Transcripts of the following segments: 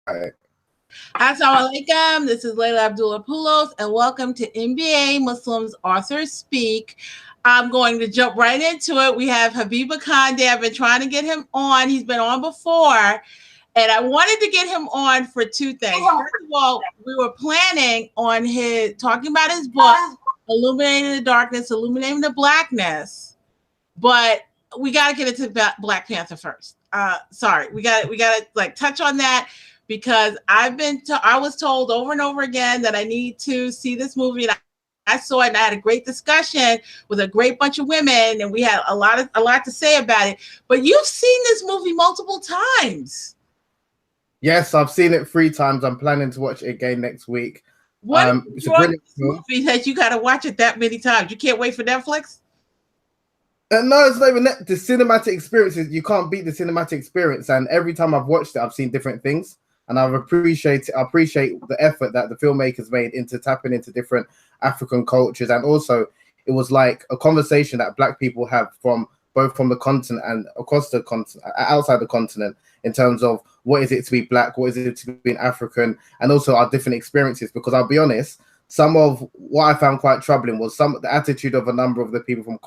Assalamu alaikum. This is Layla Abdullah-Poulos, and welcome to NBA Muslims Authors Speak. I'm going to jump right into it. We have Habeeb Akande. I've been trying to get him on. He's been on before, and I wanted to get him on for two things. First of all, we were planning on talking about his book, Illuminating the Darkness, Illuminating the Blackness, but we got to get into Black Panther first. Sorry, we got to like touch on that. Because I was told over and over again that I need to see this movie, and I saw it, and I had a great discussion with a great bunch of women, and we had a lot to say about it. But you've seen this movie multiple times. Yes, I've seen it 3 times. I'm planning to watch it again next week. What it's a brilliant movie that you got to watch it that many times? You can't wait for Netflix? No, it's not even that. The cinematic experiences, you can't beat the cinematic experience. And every time I've watched it, I've seen different things. And I appreciate the effort that the filmmakers made into tapping into different African cultures. And also, it was like a conversation that Black people have both from the continent and across the continent, outside the continent, in terms of what is it to be Black, what is it to be an African, and also our different experiences. Because I'll be honest, some of what I found quite troubling was the attitude of a number of the people from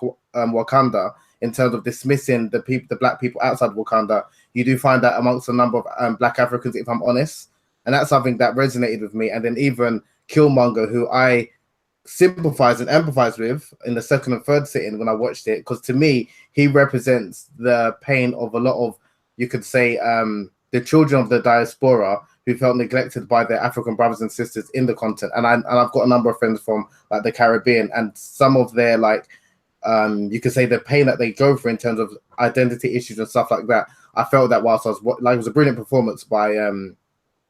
Wakanda in terms of dismissing the Black people outside Wakanda. You do find that amongst a number of Black Africans, if I'm honest, and that's something that resonated with me. And then even Killmonger, who I sympathize and empathize with in the second and third sitting when I watched it, because to me, he represents the pain of a lot of, you could say, the children of the diaspora who felt neglected by their African brothers and sisters in the continent. And I've got a number of friends from like the Caribbean, and some of their you could say the pain that they go through in terms of identity issues and stuff like that. I felt that whilst I was it was a brilliant performance by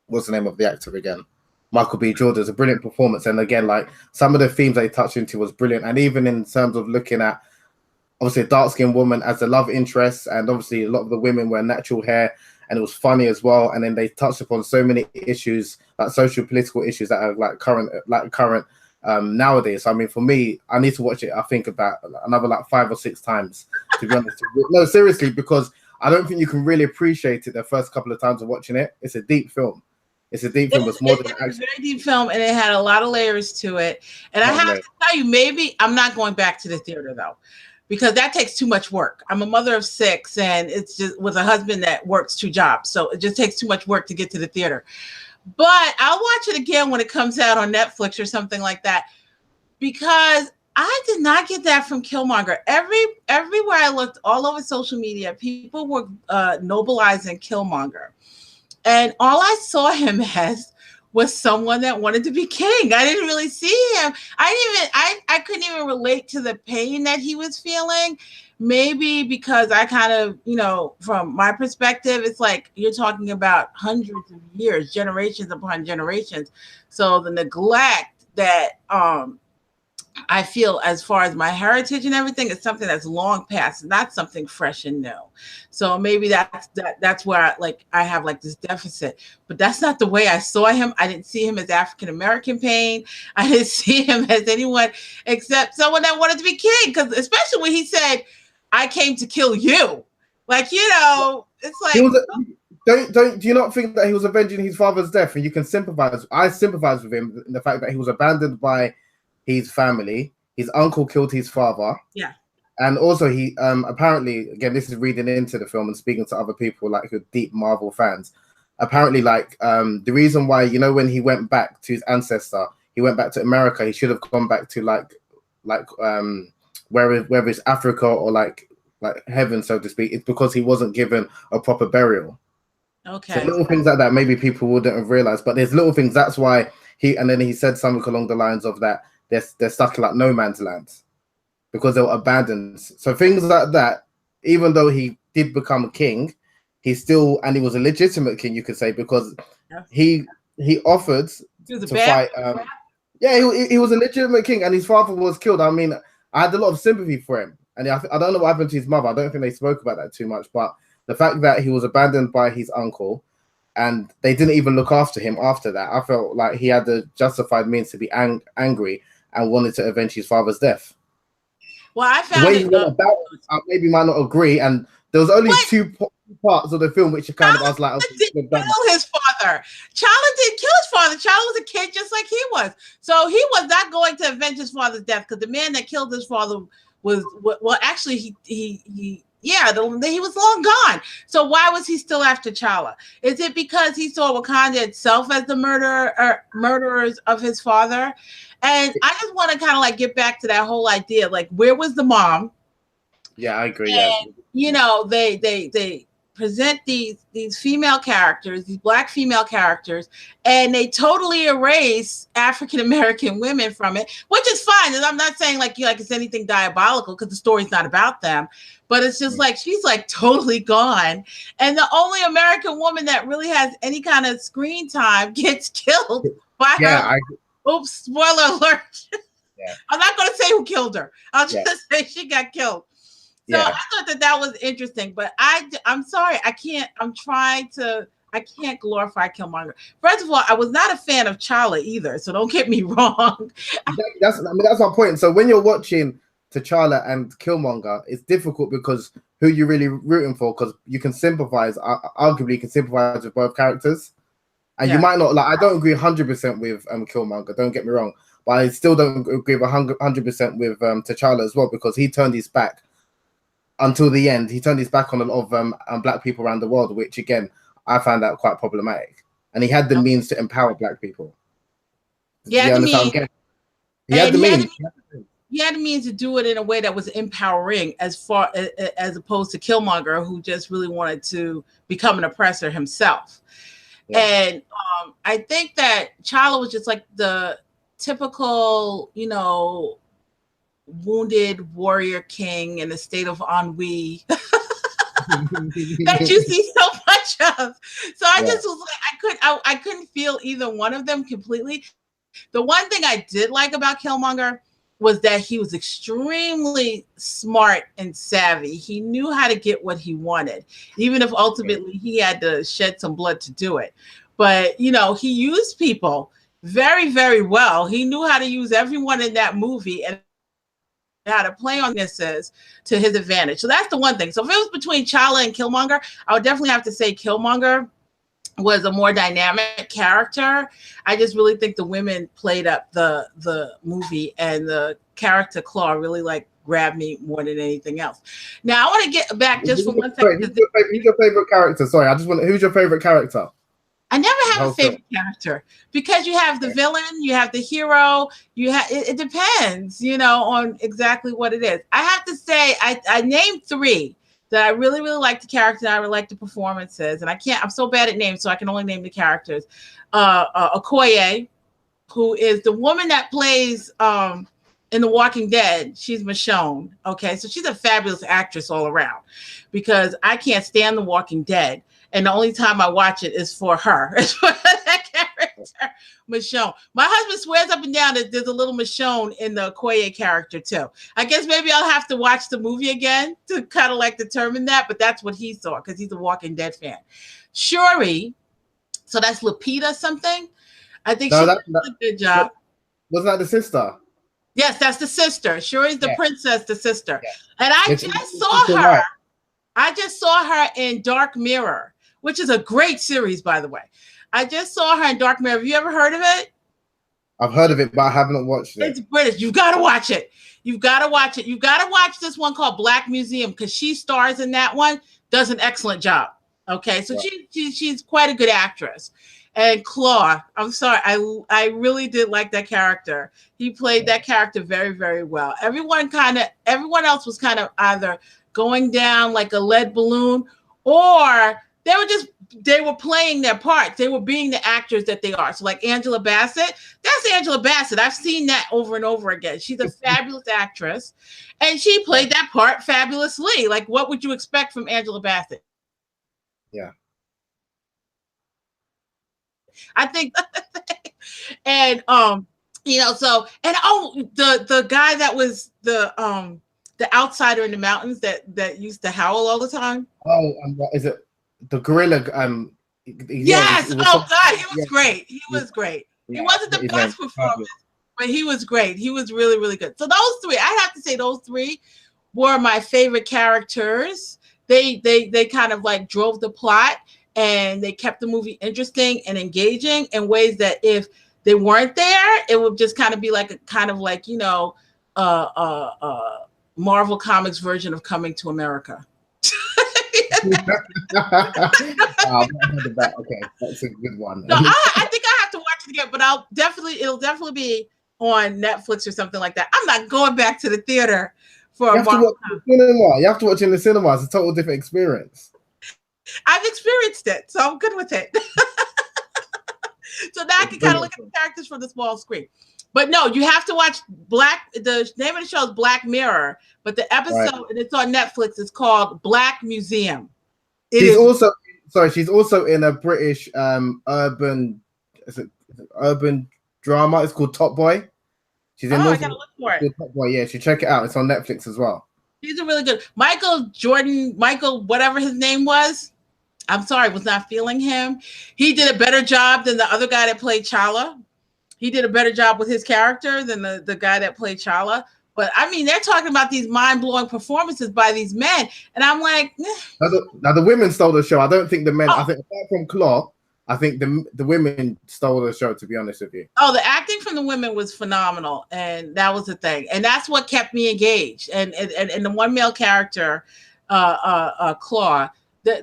what's the name of the actor again? Michael B. Jordan. It's a brilliant performance, and again, like some of the themes they touched into was brilliant. And even in terms of looking at obviously a dark-skinned woman as the love interest, and obviously a lot of the women wear natural hair, and it was funny as well. And then they touched upon so many issues, like social political issues that are current nowadays. So, I mean, for me, I need to watch it. I think about another 5 or 6 times, to be honest. No, seriously, because I don't think you can really appreciate it the first couple of times of watching it. It's a deep film. It's a deep film. It's more than a very deep film, and it had a lot of layers to it. And I have to tell you, maybe I'm not going back to the theater though, because that takes too much work. I'm a mother of 6, and it's just with a husband that works 2 jobs, so it just takes too much work to get to the theater. But I'll watch it again when it comes out on Netflix or something like that, because I did not get that from Killmonger. Everywhere I looked, all over social media, people were nobilizing Killmonger. And all I saw him as was someone that wanted to be king. I didn't really see him. I couldn't even relate to the pain that he was feeling. Maybe because I kind of, from my perspective, it's like you're talking about hundreds of years, generations upon generations. So the neglect that I feel as far as my heritage and everything is something that's long past, not something fresh and new. So maybe that's where I have this deficit, but that's not the way I saw him. I didn't see him as African-American pain. I didn't see him as anyone except someone that wanted to be king. Because especially when he said, "I came to kill you," it's like. Do you not think that he was avenging his father's death? And you can sympathize. I sympathize with him in the fact that he was abandoned by his family. His uncle killed his father. Yeah. And also he apparently, again, this is reading into the film and speaking to other people who are deep Marvel fans. Apparently, the reason why, when he went back to his ancestor, he went back to America, he should have gone back to whether it's Africa or like heaven, so to speak. It's because he wasn't given a proper burial. Okay. So little things like that, maybe people wouldn't have realized, but there's little things. That's why he said something along the lines of that they're stuck in no man's land because they were abandoned. So things like that, even though he did become a king, he was a legitimate king, you could say, because he offered to fight. He was a legitimate king, and his father was killed. I mean, I had a lot of sympathy for him, and I don't know what happened to his mother. I don't think they spoke about that too much, but the fact that he was abandoned by his uncle and they didn't even look after him after that, I felt like he had the justified means to be angry and wanted to avenge his father's death. Well, I found I maybe might not agree, and There was only two parts of the film which kind of I was like, okay, didn't kill his father. Chala didn't kill his father. Chala was a kid just like he was. So he was not going to avenge his father's death, because the man that killed his father was, well, actually he was long gone. So why was he still after Chala? Is it because he saw Wakanda itself as the murderers of his father? And I just want to kind of like get back to that whole idea, like, where was the mom? Yeah, I agree. And, you know, they present these female characters, these Black female characters, and they totally erase African American women from it, which is fine. And I'm not saying like it's anything diabolical, because the story's not about them, but it's just like she's like totally gone, and the only American woman that really has any kind of screen time gets killed by her. Oops, spoiler alert. I'm not going to say who killed her. I'll just say she got killed. So I thought that was interesting, but I'm sorry, I can't glorify Killmonger. First of all, I was not a fan of T'Challa either, so don't get me wrong. That's my point. So when you're watching T'Challa and Killmonger, it's difficult because who you're really rooting for, because you can sympathize, arguably you can sympathize with both characters. And you might not, like, I don't agree 100% with Killmonger, don't get me wrong, but I still don't agree 100% with T'Challa as well, because he turned his back until the end. He turned his back on a lot of Black people around the world, which again I found that quite problematic. And he had the means to empower Black people. He had the means to do it in a way that was empowering, as opposed to Killmonger, who just really wanted to become an oppressor himself. And I think that T'Challa was just like the typical, you know, wounded warrior king in a state of ennui that you see so much of. So I just was like, I couldn't feel either one of them completely. The one thing I did like about Killmonger was that he was extremely smart and savvy. He knew how to get what he wanted, even if ultimately he had to shed some blood to do it. But, you know, he used people very, very well. He knew how to use everyone in that movie and how to play on this to his advantage. So that's the one thing. So if it was between T'Challa and Killmonger, I would definitely have to say Killmonger was a more dynamic character. I just really think the women played up the movie, and the character Claw really like grabbed me more than anything else. Now I want to get back just for 1 second. Who's your favorite character? Sorry, who's your favorite character? I never have a favorite character, because you have the villain, you have the hero, it depends, you know, on exactly what it is. I have to say, I named 3 that I really, really like the character, and I really like the performances, and I'm so bad at names, so I can only name the characters. Okoye, who is the woman that plays in The Walking Dead. She's Michonne. Okay, so she's a fabulous actress all around, because I can't stand The Walking Dead. And the only time I watch it is for her. It's for that character, Michonne. My husband swears up and down that there's a little Michonne in the Okoye character too. I guess maybe I'll have to watch the movie again to kind of like determine that, but that's what he saw, because he's a Walking Dead fan. Shuri, so that's Lupita something. I think she did a good job. Wasn't that the sister? Yes, that's the sister. Shuri's the princess, the sister. Yeah. And I just saw her in Dark Mirror, which is a great series, by the way. I just saw her in Dark Mirror. Have you ever heard of it? I've heard of it, but I haven't watched it. It's British. You've got to watch it. You've got to watch it. You've got to watch this one called Black Museum, because she stars in that one, does an excellent job. Okay, so she's quite a good actress. And Claw, I'm sorry, I really did like that character. He played that character very, very well. Everyone else was kind of either going down like a lead balloon, or they were playing their parts. They were being the actors that they are. So like Angela Bassett, that's Angela Bassett. I've seen that over and over again. She's a fabulous actress, and she played that part fabulously. Like, what would you expect from Angela Bassett? Yeah. I think, and you know, so, and the guy that was the outsider in the mountains that used to howl all the time. Oh, is it the gorilla? Yes. Oh God, he was great. He was great. Yeah. He wasn't the best performance, but he was great. He was really, really good. So those 3, I have to say, those 3 were my favorite characters they kind of like drove the plot, and they kept the movie interesting and engaging in ways that if they weren't there, it would just kind of be like a kind of like, Marvel Comics version of Coming to America. Okay, that's a good one. No, I think I have to watch it again, but it'll definitely be on Netflix or something like that. I'm not going back to the theater for you have to watch in the cinema. You have to watch in the cinema. It's a total different experience. I've experienced it, so I'm good with it. So now I can kind of look at the characters from the small screen. But no, you have to watch the name of the show is Black Mirror, but the episode, and it's on Netflix, is called Black Museum. She's also in a British urban drama. It's called Top Boy. She's in I gotta look for it. Top Boy, yeah, you should check it out. It's on Netflix as well. He's a really good Michael, whatever his name was. I'm sorry, was not feeling him. He did a better job than the other guy that played Chala. He did a better job with his character than the guy that played Chala. But I mean, they're talking about these mind-blowing performances by these men, and I'm like, now the women stole the show. I don't think the men. I think apart from Claw, I think the women stole the show. To be honest with you. Oh, the acting from the women was phenomenal, and that was the thing, and that's what kept me engaged. And the one male character, Claw.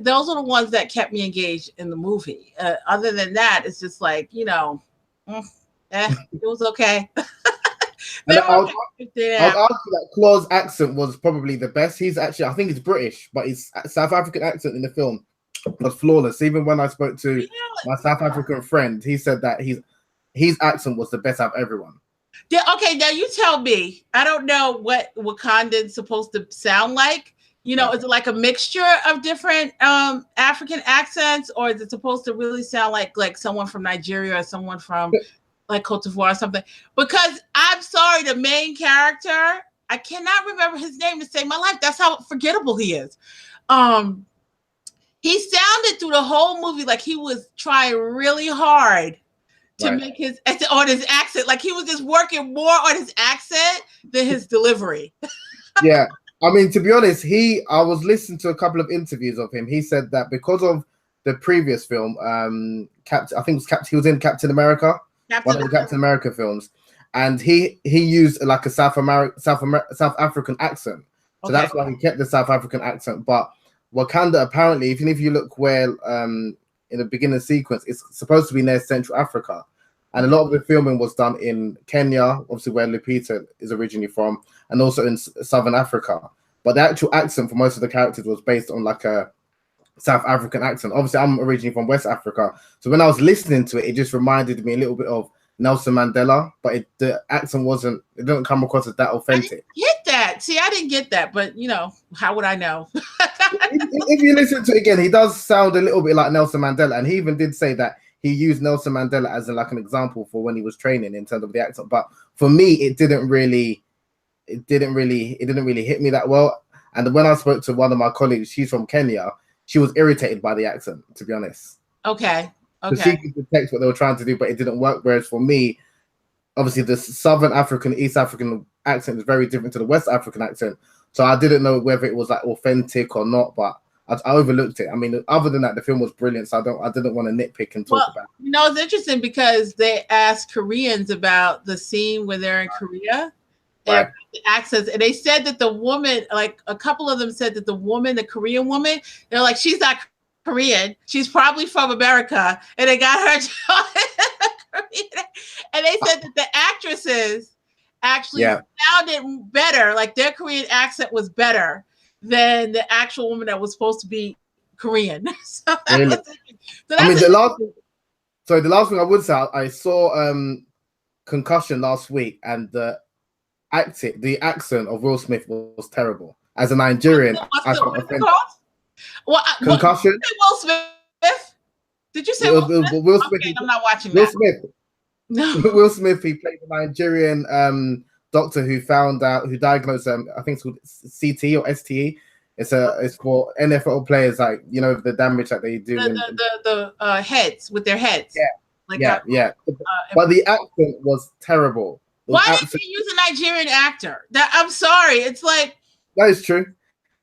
Those are the ones that kept me engaged in the movie. Other than that, it's just like, it was okay. I'll argue that Claw's accent was probably the best. He's actually, I think he's British, but his South African accent in the film was flawless. Even when I spoke to my South African friend, he said that his accent was the best out of everyone. Yeah, okay, now you tell me. I don't know what Wakandan's supposed to sound like. Is it like a mixture of different African accents, or is it supposed to really sound like someone from Nigeria or someone from like Cote d'Ivoire or something? Because I'm sorry, the main character, I cannot remember his name to save my life. That's how forgettable he is. He sounded through the whole movie like he was trying really hard to make his accent. Like he was just working more on his accent than his delivery. Yeah. I mean, to be honest, I was listening to a couple of interviews of him. He said that because of the previous film, he was in Captain America, one of the Captain America films, and he used like a South African accent. So that's why he kept the South African accent. But Wakanda, apparently, even if you look well in the beginning sequence, it's supposed to be near Central Africa. And a lot of the filming was done in Kenya, obviously where Lupita is originally from, and also in Southern Africa. But the actual accent for most of the characters was based on like a South African accent. Obviously, I'm originally from West Africa. So when I was listening to it, it just reminded me a little bit of Nelson Mandela, but the accent it didn't come across as that authentic. I didn't get that. See, I didn't get that, but how would I know? If you listen to it again, he does sound a little bit like Nelson Mandela. And he even did say that he used Nelson Mandela as an example for when he was training in terms of the accent. But for me, it didn't really hit me that well. And when I spoke to one of my colleagues, she's from Kenya, she was irritated by the accent, to be honest. Okay. She could detect what they were trying to do, but it didn't work. Whereas for me, obviously the Southern African, East African accent is very different to the West African accent. So I didn't know whether it was like authentic or not, but I overlooked it. I mean, other than that, the film was brilliant. So I didn't want to nitpick and talk about it. It's interesting because they asked Koreans about the scene where they're in Korea. And the accents, and they said that the woman, like a couple of them said that the Korean woman, they're like, she's not Korean, she's probably from America, and they got her Korean. And they said that the actresses actually sounded better, like their Korean accent was better than the actual woman that was supposed to be Korean. So the last thing I would say, I saw Concussion last week, and the accent of Will Smith was terrible. As a Nigerian, I felt offended. Concussion. Will Smith? Did you say Will Smith? Will Smith? Okay, I'm not watching Will that. Smith. No. Will Smith. He played the Nigerian doctor who diagnosed I think it's called CT or STE. It's for NFL players, like the damage that they do. The heads with their heads. Yeah. But the accent was terrible. Why didn't you use a Nigerian actor? I'm sorry. It's like that is true.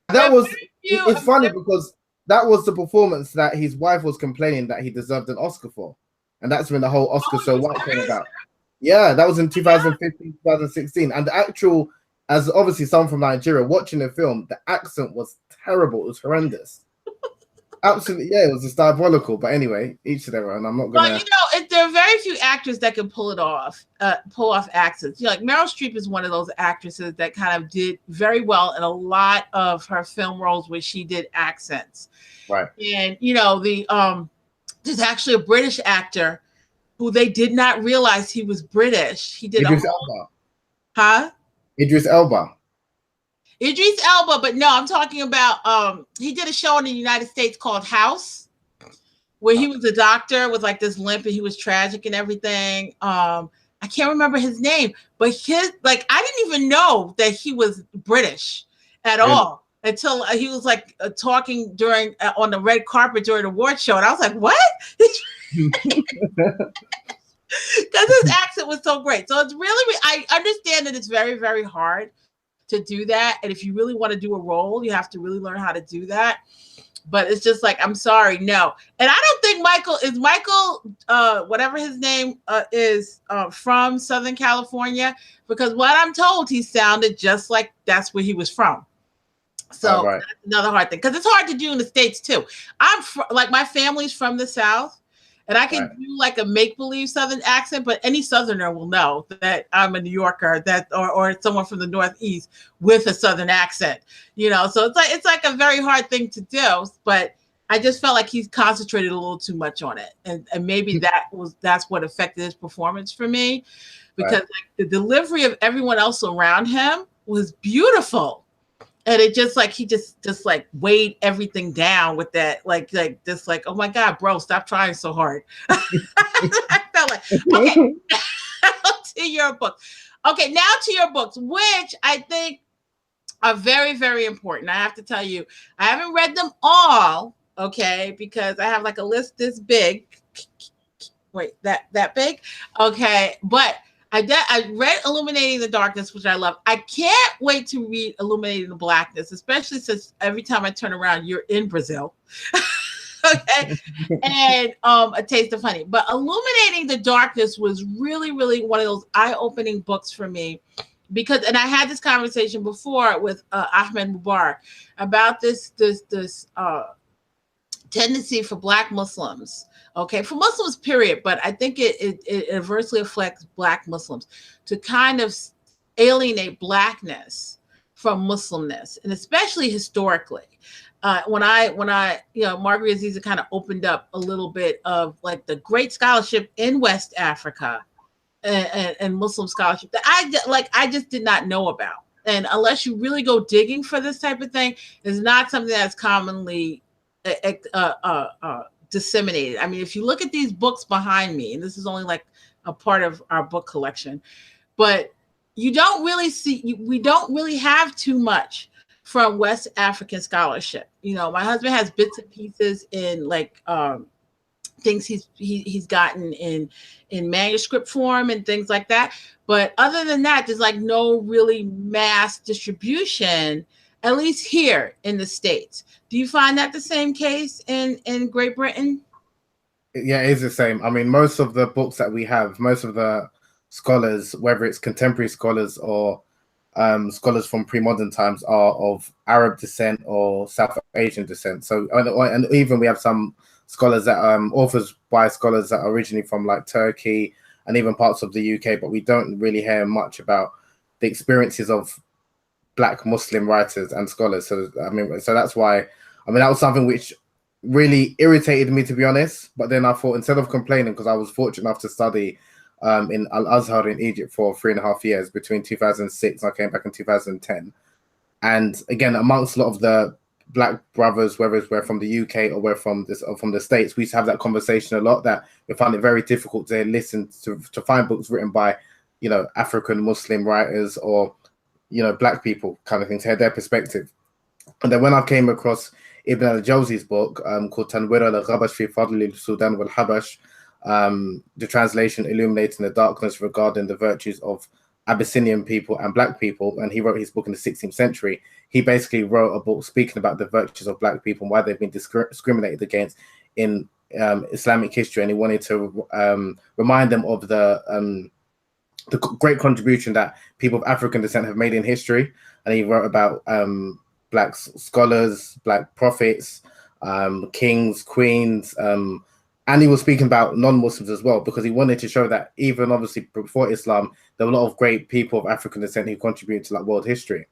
That was it's funny because that was the performance that his wife was complaining that he deserved an Oscar for, and that's when the whole Oscar so white came about. Yeah, that was in 2015, 2016, and the actual, as obviously someone from Nigeria watching the film, the accent was terrible. It was horrendous. Absolutely, yeah, it was just diabolical. But anyway, each to their own. I'm not gonna. Well, there are very few actors that can pull off accents. Like Meryl Streep is one of those actresses that kind of did very well in a lot of her film roles where she did accents. Right. And there's actually a British actor who they did not realize he was British. He did Idris Elba. Huh? Idris Elba, but no, I'm talking about he did a show in the United States called House, where he was a doctor with like this limp and he was tragic and everything. I can't remember his name, but I didn't even know that he was British at all until he was like talking during on the red carpet during the award show, and I was like, what? Because his accent was so great. So it's really, I understand that it's very, very hard to do that. And if you really want to do a role, you have to really learn how to do that. But it's just like, I'm sorry, no. And I don't think Michael, whatever his name is, from Southern California, because what I'm told, he sounded just like that's where he was from. So that's another hard thing, because it's hard to do in the States too. My family's from the South. And I can do like a make-believe Southern accent, but any Southerner will know that I'm a New Yorker, or someone from the Northeast with a Southern accent, So it's like a very hard thing to do. But I just felt like he's concentrated a little too much on it, and maybe that's what affected his performance for me, because like the delivery of everyone else around him was beautiful. And it just like he just like weighed everything down with that, like oh my God, bro, stop trying so hard. I felt like, okay, to your books. Okay, now to your books, which I think are very, very important. I have to tell you, I haven't read them all, okay, because I have like a list this big. Wait, that big? Okay, but I read Illuminating the Darkness, which I love. I can't wait to read Illuminating the Blackness, especially since every time I turn around, you're in Brazil. Okay. And A Taste of Honey. But Illuminating the Darkness was really, really one of those eye-opening books for me. And I had this conversation before with Ahmed Mubarak about this tendency for Black Muslims, okay, for Muslims, period, but I think it adversely affects Black Muslims to kind of alienate Blackness from Muslimness, and especially historically. When I Margaret Aziza kind of opened up a little bit of like the great scholarship in West Africa and Muslim scholarship that I just did not know about. And unless you really go digging for this type of thing, it's not something that's commonly disseminated. I mean, if you look at these books behind me, and this is only like a part of our book collection, but we don't really have too much from West African scholarship. My husband has bits and pieces in like things he's gotten in manuscript form and things like that. But other than that, there's like no really mass distribution, at least here in the States. Do you find that the same case in Great Britain? Yeah, it is the same. I mean, most of the books that we have, most of the scholars, whether it's contemporary scholars or scholars from pre-modern times, are of Arab descent or South Asian descent. So, and even we have some scholars that authors by scholars that are originally from like Turkey and even parts of the UK, but we don't really hear much about the experiences of Black Muslim writers and scholars. So that's why, that was something which really irritated me, to be honest. But then I thought, instead of complaining, because I was fortunate enough to study in Al-Azhar in Egypt for 3.5 years between 2006 and I came back in 2010. And again, amongst a lot of the Black brothers, whether we're from the UK or we're from the States, we used to have that conversation a lot, that we found it very difficult to listen to find books written by, African Muslim writers or, Black people kind of thing, to have their perspective. And then when I came across Ibn al-Jawzi's book called Tanwir al-Ghabash fi Fadl al-Sudan wal-Habash, the translation Illuminating the Darkness regarding the virtues of Abyssinian people and black people, and he wrote his book in the 16th century. He basically wrote a book speaking about the virtues of black people and why they've been discriminated against in Islamic history, and he wanted to remind them of the great contribution that people of African descent have made in history. And he wrote about black scholars, black prophets, kings, queens, and he was speaking about non-Muslims as well, because he wanted to show that even obviously before Islam, there were a lot of great people of African descent who contributed to like world history.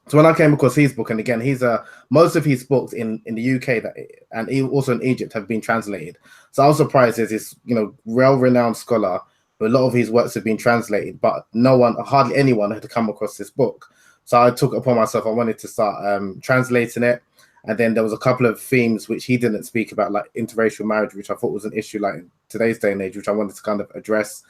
So when I came across his book, and again, he's most of his books in the UK and also in Egypt have been translated. So I was surprised as this, well-renowned scholar, but a lot of his works have been translated, but hardly anyone had come across this book. So I took it upon myself. I wanted to start translating it. And then there was a couple of themes which he didn't speak about, like interracial marriage, which I thought was an issue like in today's day and age, which I wanted to kind of address.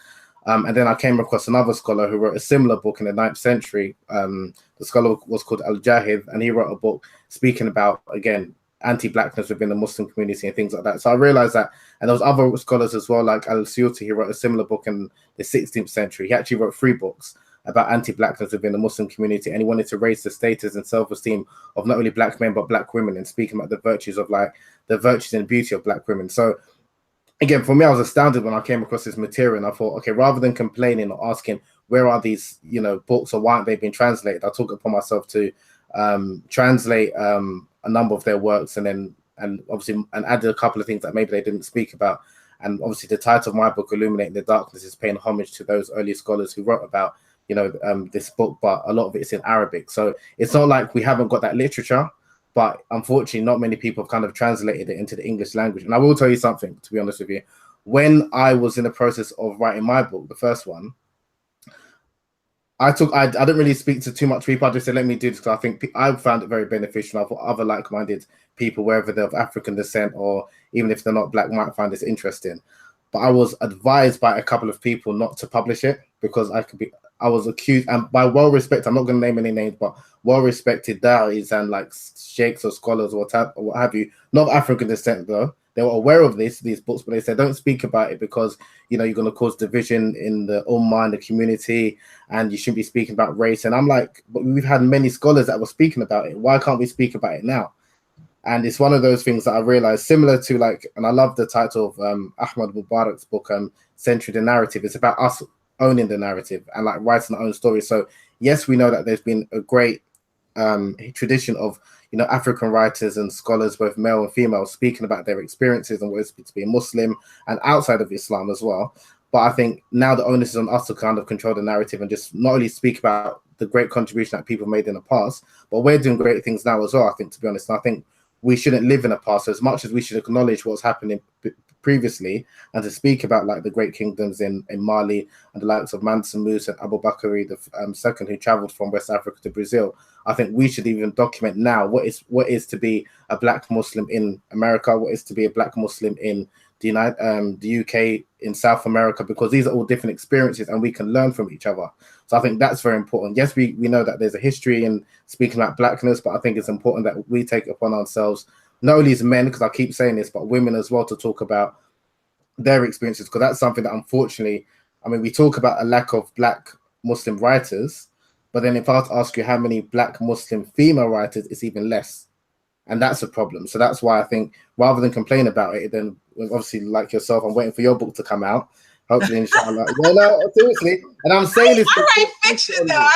And then I came across another scholar who wrote a similar book in the 9th century. The scholar was called Al-Jahid, and he wrote a book speaking about, again, anti-blackness within the Muslim community and things like that. So I realized that, and there was other scholars as well, like Al-Suyuti, he wrote a similar book in the 16th century. He actually wrote 3 books about anti-blackness within the Muslim community, and he wanted to raise the status and self-esteem of not only black men but black women, and speaking about the virtues and beauty of black women. So again, for me, I was astounded when I came across this material, and I thought, okay, rather than complaining or asking where are these books or why aren't they being translated, I took it upon myself to translate a number of their works, and obviously added a couple of things that maybe they didn't speak about. And obviously the title of my book, Illuminating the Darkness, is paying homage to those early scholars who wrote about this book, but a lot of it's in Arabic. So it's not like we haven't got that literature, but unfortunately not many people have kind of translated it into the English language. And I will tell you something, to be honest with you, when I was in the process of writing my book, the first one, I didn't really speak to too much people. I just said, let me do this, because I think I found it very beneficial. I thought other like-minded people, wherever they're of African descent or even if they're not black, might find this interesting. But I was advised by a couple of people not to publish it, because I was accused, and by well-respected, I'm not going to name any names, but well-respected da'is and like sheikhs or scholars or what have you, not African descent though. They were aware of these books, but they said, don't speak about it because, you're going to cause division in the ummah, in the community, and you shouldn't be speaking about race. And I'm like, but we've had many scholars that were speaking about it. Why can't we speak about it now? And it's one of those things that I realized, similar to like, and I love the title of Ahmad Mubarak's book, Century the Narrative. It's about us owning the narrative and like writing our own story. So yes, we know that there's been a great tradition of African writers and scholars, both male and female, speaking about their experiences and what it's to be a Muslim and outside of Islam as well. But I think now the onus is on us to kind of control the narrative and just not only speak about the great contribution that people made in the past, but we're doing great things now as well, I think, to be honest. And I think we shouldn't live in the past as much as we should acknowledge what's happening previously, and to speak about like the great kingdoms in Mali and the likes of Mansa Musa and Abu Bakr the second, who traveled from West Africa to Brazil. I think we should even document now what is to be a black Muslim in America, what is to be a black Muslim in the UK, in South America, because these are all different experiences and we can learn from each other. So I think that's very important. Yes, we know that there's a history in speaking about blackness, but I think it's important that we take it upon ourselves, not only as men, because I keep saying this, but women as well, to talk about their experiences, because that's something that unfortunately, I mean, we talk about a lack of black Muslim writers, but then if I was to ask you how many black Muslim female writers, it's even less. And that's a problem. So that's why I think rather than complain about it, then obviously like yourself, I'm waiting for your book to come out. Hopefully, inshallah. No, seriously. And I'm saying this. I write fiction though.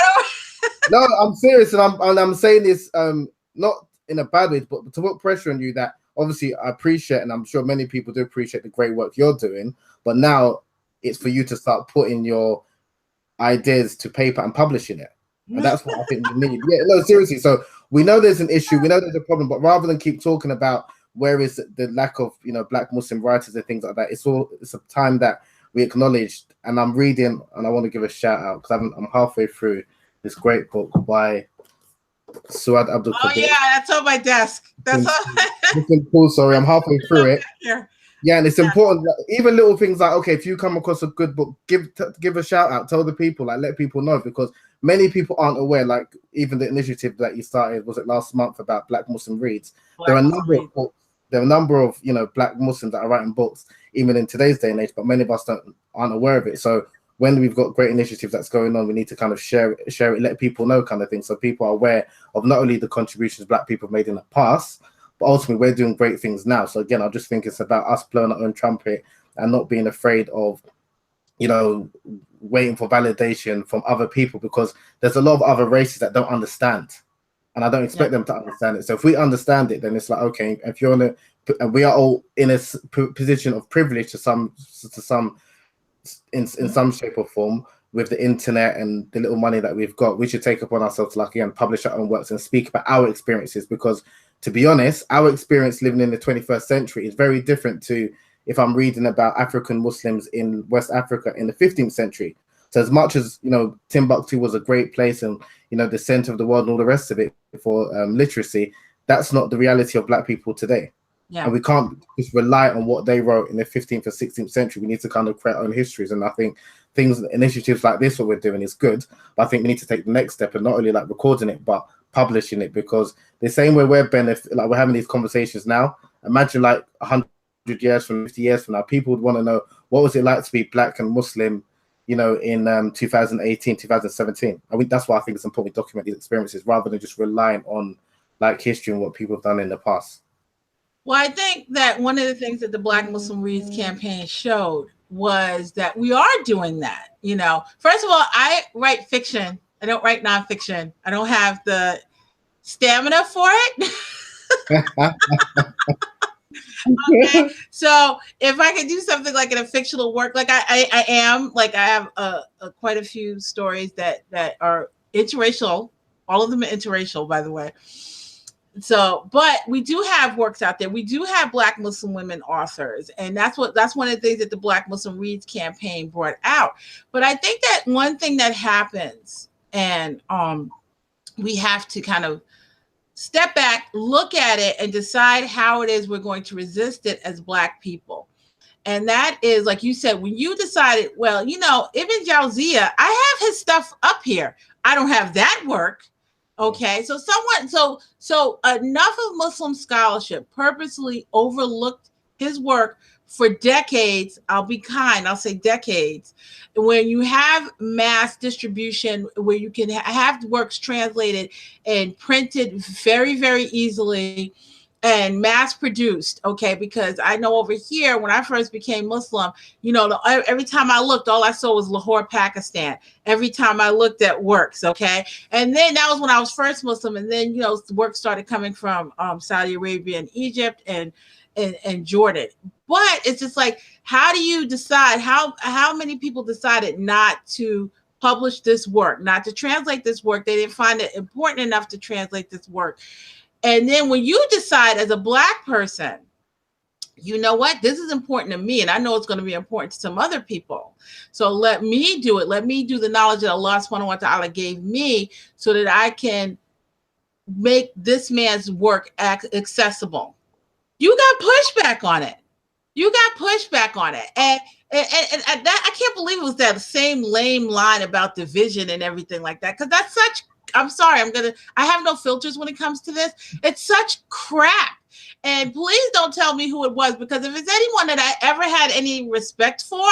No, I'm serious, and I'm saying this not in a bad way, but to put pressure on you that obviously I appreciate, and I'm sure many people do appreciate the great work you're doing, but now it's for you to start putting your ideas to paper and publishing it. And that's what I think we need. Yeah, no, seriously. So we know there's an issue, we know there's a problem, but rather than keep talking about where is the lack of black Muslim writers and things like that, it's a time that we acknowledged. And I'm reading, and I want to give a shout out because I'm halfway through this great book by Suad Abdul-Qadir. Oh yeah, that's on my desk. That's cool. Sorry, I'm halfway through it. Yeah, and it's important that even little things like, okay, if you come across a good book, give a shout out, tell the people, like let people know, because many people aren't aware. Like even the initiative that you started, was it last month, about Black Muslim Reads? There are a number of books. There are a number of Black Muslims that are writing books, even in today's day and age, but many of us aren't aware of it. So when we've got great initiatives that's going on, we need to kind of share it, let people know, kind of thing, so people are aware of not only the contributions Black people have made in the past, but ultimately we're doing great things now. So again, I just think it's about us blowing our own trumpet and not being afraid of, you know, waiting for validation from other people, because there's a lot of other races that don't understand, and I don't expect them to understand it. So if we understand it, then it's like, okay, if you're and we are all in a position of privilege to some in some shape or form with the internet and the little money that we've got, we should take upon ourselves to, like, again, publish our own works and speak about our experiences, because to be honest, our experience living in the 21st century is very different to if I'm reading about African Muslims in West Africa in the 15th century. So as much as, you know, Timbuktu was a great place and, you know, the center of the world and all the rest of it for literacy, that's not the reality of Black people today. And we can't just rely on what they wrote in the 15th or 16th century. We need to kind of create our own histories. And I think initiatives like this, what we're doing, is good. But I think we need to take the next step and not only like recording it, but publishing it, because the same way we're having these conversations now, imagine like 100 years from 50 years from now, people would want to know, what was it like to be Black and Muslim, you know, in 2018, 2017. I mean, that's why I think it's important to document these experiences rather than just relying on like history and what people have done in the past. Well, I think that one of the things that the Black Muslim Reads campaign showed was that we are doing that. You know, first of all, I write fiction. I don't write nonfiction. I don't have the stamina for it. Okay, so if I could do something like in a fictional work, like I have quite a few stories that are interracial. All of them are interracial, by the way. So, but we do have works out there. We do have Black Muslim women authors, and that's one of the things that the Black Muslim Reads campaign brought out. But I think that one thing that happens, and we have to kind of step back, look at it, and decide how it is we're going to resist it as Black people. And that is, like you said, when you decided, well, you know, Ibn Jawziya, I have his stuff up here. I don't have that work. Okay, so enough of Muslim scholarship purposely overlooked his work for decades. I'll be kind, I'll say decades. When you have mass distribution, where you can have works translated and printed very, very easily and mass produced, okay, because I know over here, when I first became Muslim, you know, every time I looked, all I saw was Lahore, Pakistan. Every time I looked at works, okay, and then that was when I was first Muslim, and then, you know, work started coming from Saudi Arabia and Egypt and Jordan. But it's just like, how do you decide? How many people decided not to publish this work, not to translate this work? They didn't find it important enough to translate this work. And then when you decide as a Black person, you know what, this is important to me, and I know it's going to be important to some other people. So let me do it. Let me do the knowledge that Allah subhanahu wa ta'ala gave me so that I can make this man's work accessible. You got pushback on it. And that, I can't believe it was that same lame line about division and everything like that. Because that's such, I'm sorry, I have no filters when it comes to this. It's such crap. And please don't tell me who it was, because if it's anyone that I ever had any respect for,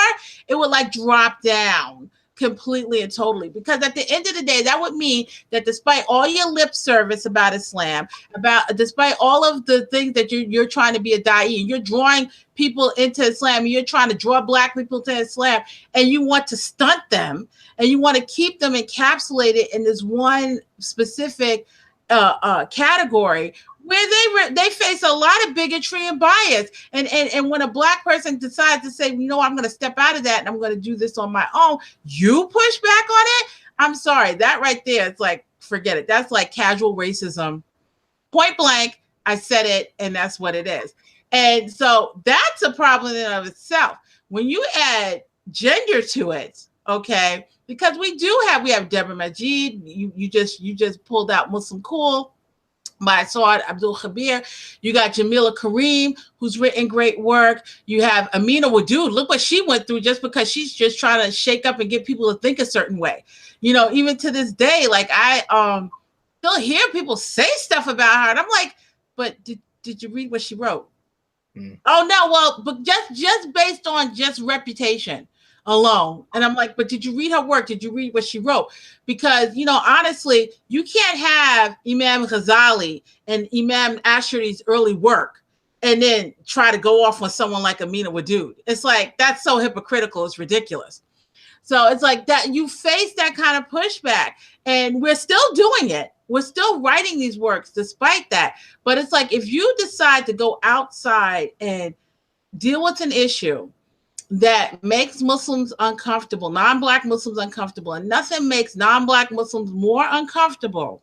it would like drop down completely and totally. Because at the end of the day, that would mean that despite all your lip service about Islam, despite all of the things that you're trying to be a da'i, you're drawing people into Islam, you're trying to draw Black people to Islam, and you want to stunt them, and you want to keep them encapsulated in this one specific category, where they face a lot of bigotry and bias. And when a Black person decides to say, you know, I'm going to step out of that and I'm going to do this on my own, you push back on it. I'm sorry, that right there, it's like, forget it. That's like casual racism. Point blank, I said it, and that's what it is. And so that's a problem in and of itself. When you add gender to it, okay, because we have Deborah Majid. You just pulled out Muslim Cool by Saad Abdul Khabir. You got Jamila Kareem, who's written great work. You have Amina Wadud. Look what she went through just because she's just trying to shake up and get people to think a certain way. You know, even to this day, like I still hear people say stuff about her, and I'm like, but did you read what she wrote? Oh no, well, but just based on just reputation. alone. And I'm like, but did you read her work? Did you read what she wrote? Because, you know, honestly, you can't have Imam Ghazali and Imam Ashari's early work and then try to go off on someone like Amina Wadud. It's like, that's so hypocritical. It's ridiculous. So it's like that you face that kind of pushback, and we're still doing it. We're still writing these works despite that. But it's like, if you decide to go outside and deal with an issue that makes Muslims uncomfortable, non-Black Muslims uncomfortable, and nothing makes non-Black Muslims more uncomfortable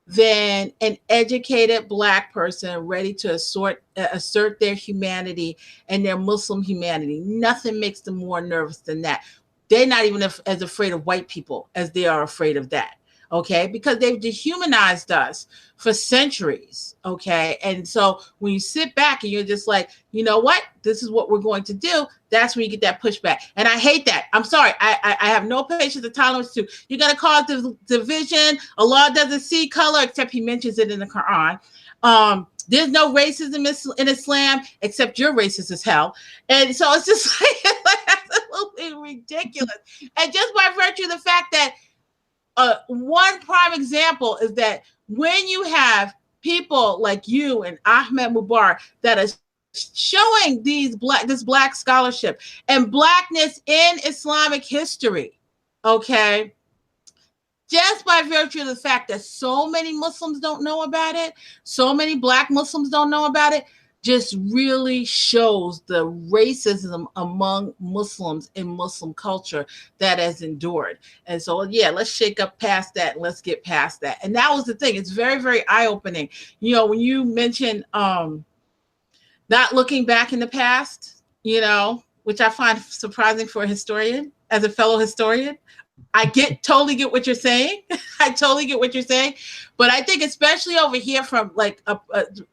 than an educated Black person ready to assert their humanity and their Muslim humanity. Nothing makes them more nervous than that. They're not even as afraid of white people as they are afraid of that. Okay, because they've dehumanized us for centuries. Okay, and so when you sit back and you're just like, you know what, this is what we're going to do, that's when you get that pushback. And I hate that. I'm sorry, I have no patience or tolerance to. You're gonna cause division. Allah doesn't see color, except He mentions it in the Quran. There's no racism in Islam, except you're racist as hell. And so it's just like absolutely ridiculous. And just by virtue of the fact that one prime example is that when you have people like you and Ahmed Mubarak that are showing this Black scholarship and Blackness in Islamic history, okay, just by virtue of the fact that so many Muslims don't know about it, so many Black Muslims don't know about it, just really shows the racism among Muslims in Muslim culture that has endured. And so, yeah, let's shake up past that and let's get past that. And that was the thing. It's very, very eye-opening. You know, when you mentioned not looking back in the past, you know, which I find surprising for a historian, as a fellow historian, I totally get what you're saying. I totally get what you're saying. But I think especially over here from like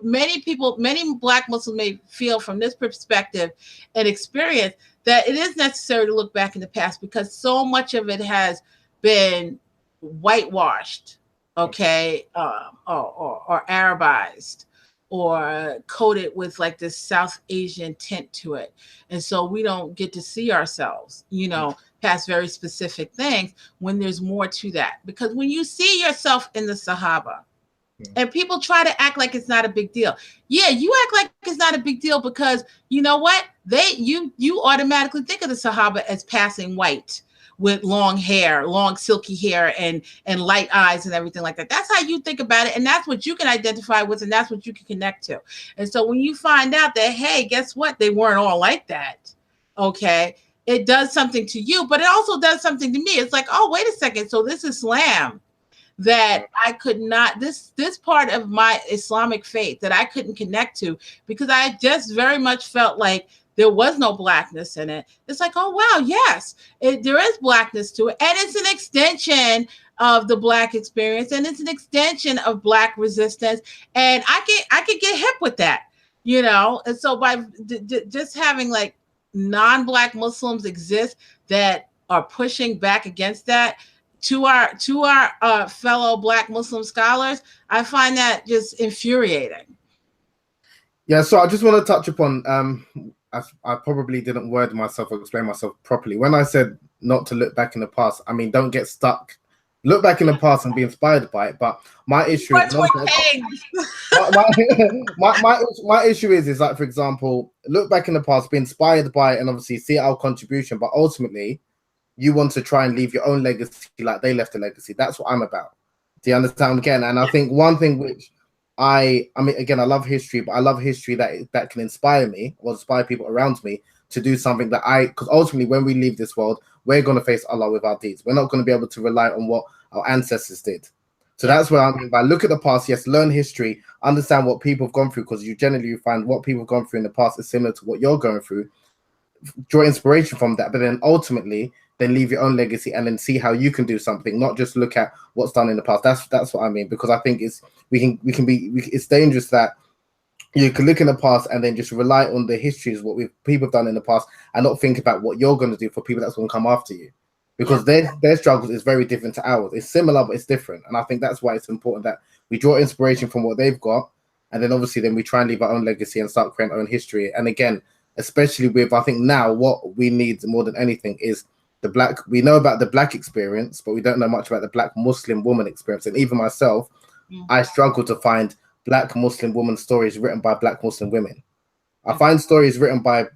many people, many Black Muslims may feel from this perspective and experience that it is necessary to look back in the past because so much of it has been whitewashed, okay, or Arabized, or coated with like this South Asian tint to it. And so we don't get to see ourselves, you know, past very specific things when there's more to that. Because when you see yourself in the Sahaba, and people try to act like it's not a big deal. Yeah, you act like it's not a big deal because you know what? You automatically think of the Sahaba as passing white with long hair, long silky hair and light eyes and everything like that. That's how you think about it. And that's what you can identify with and that's what you can connect to. And so when you find out that, hey, guess what? They weren't all like that. Okay. It does something to you, but it also does something to me. It's like, oh, wait a second. So this Islam that I could not, this part of my Islamic faith that I couldn't connect to because I just very much felt like there was no Blackness in it. It's like, oh, wow, yes, there is Blackness to it. And it's an extension of the Black experience. And it's an extension of Black resistance. And I could get hip with that, you know? And so by just having like non-Black Muslims exist that are pushing back against that to our fellow Black Muslim scholars, I find that just infuriating. Yeah, so I just want to touch upon, I probably didn't word myself or explain myself properly. When I said not to look back in the past, I mean, don't get stuck. Look back in the past and be inspired by it. But my issue is my issue is like, for example, look back in the past, be inspired by it, and obviously see our contribution. But ultimately, you want to try and leave your own legacy like they left a legacy. That's what I'm about. Do you understand? Again, and I think one thing which I mean, again, I love history, but I love history that can inspire me or inspire people around me to do something that because ultimately when we leave this world, we're going to face Allah with our deeds. We're not going to be able to rely on what our ancestors did. So that's where I mean by look at the past, yes, learn history, understand what people have gone through, because you generally find what people have gone through in the past is similar to what you're going through. Draw inspiration from that, but then ultimately then leave your own legacy and then see how you can do something, not just look at what's done in the past. That's what I mean, because I think it's dangerous that you can look in the past and then just rely on the histories, what people have done in the past, and not think about what you're going to do for people that's going to come after you, because their struggles is very different to ours. It's similar, but it's different. And I think that's why it's important that we draw inspiration from what they've got. And then obviously then we try and leave our own legacy and start creating our own history. And again, especially with, I think now what we need more than anything is we know about the black experience, but we don't know much about the black Muslim woman experience. And even myself, I struggle to find black Muslim woman stories written by black Muslim women. I find stories written by,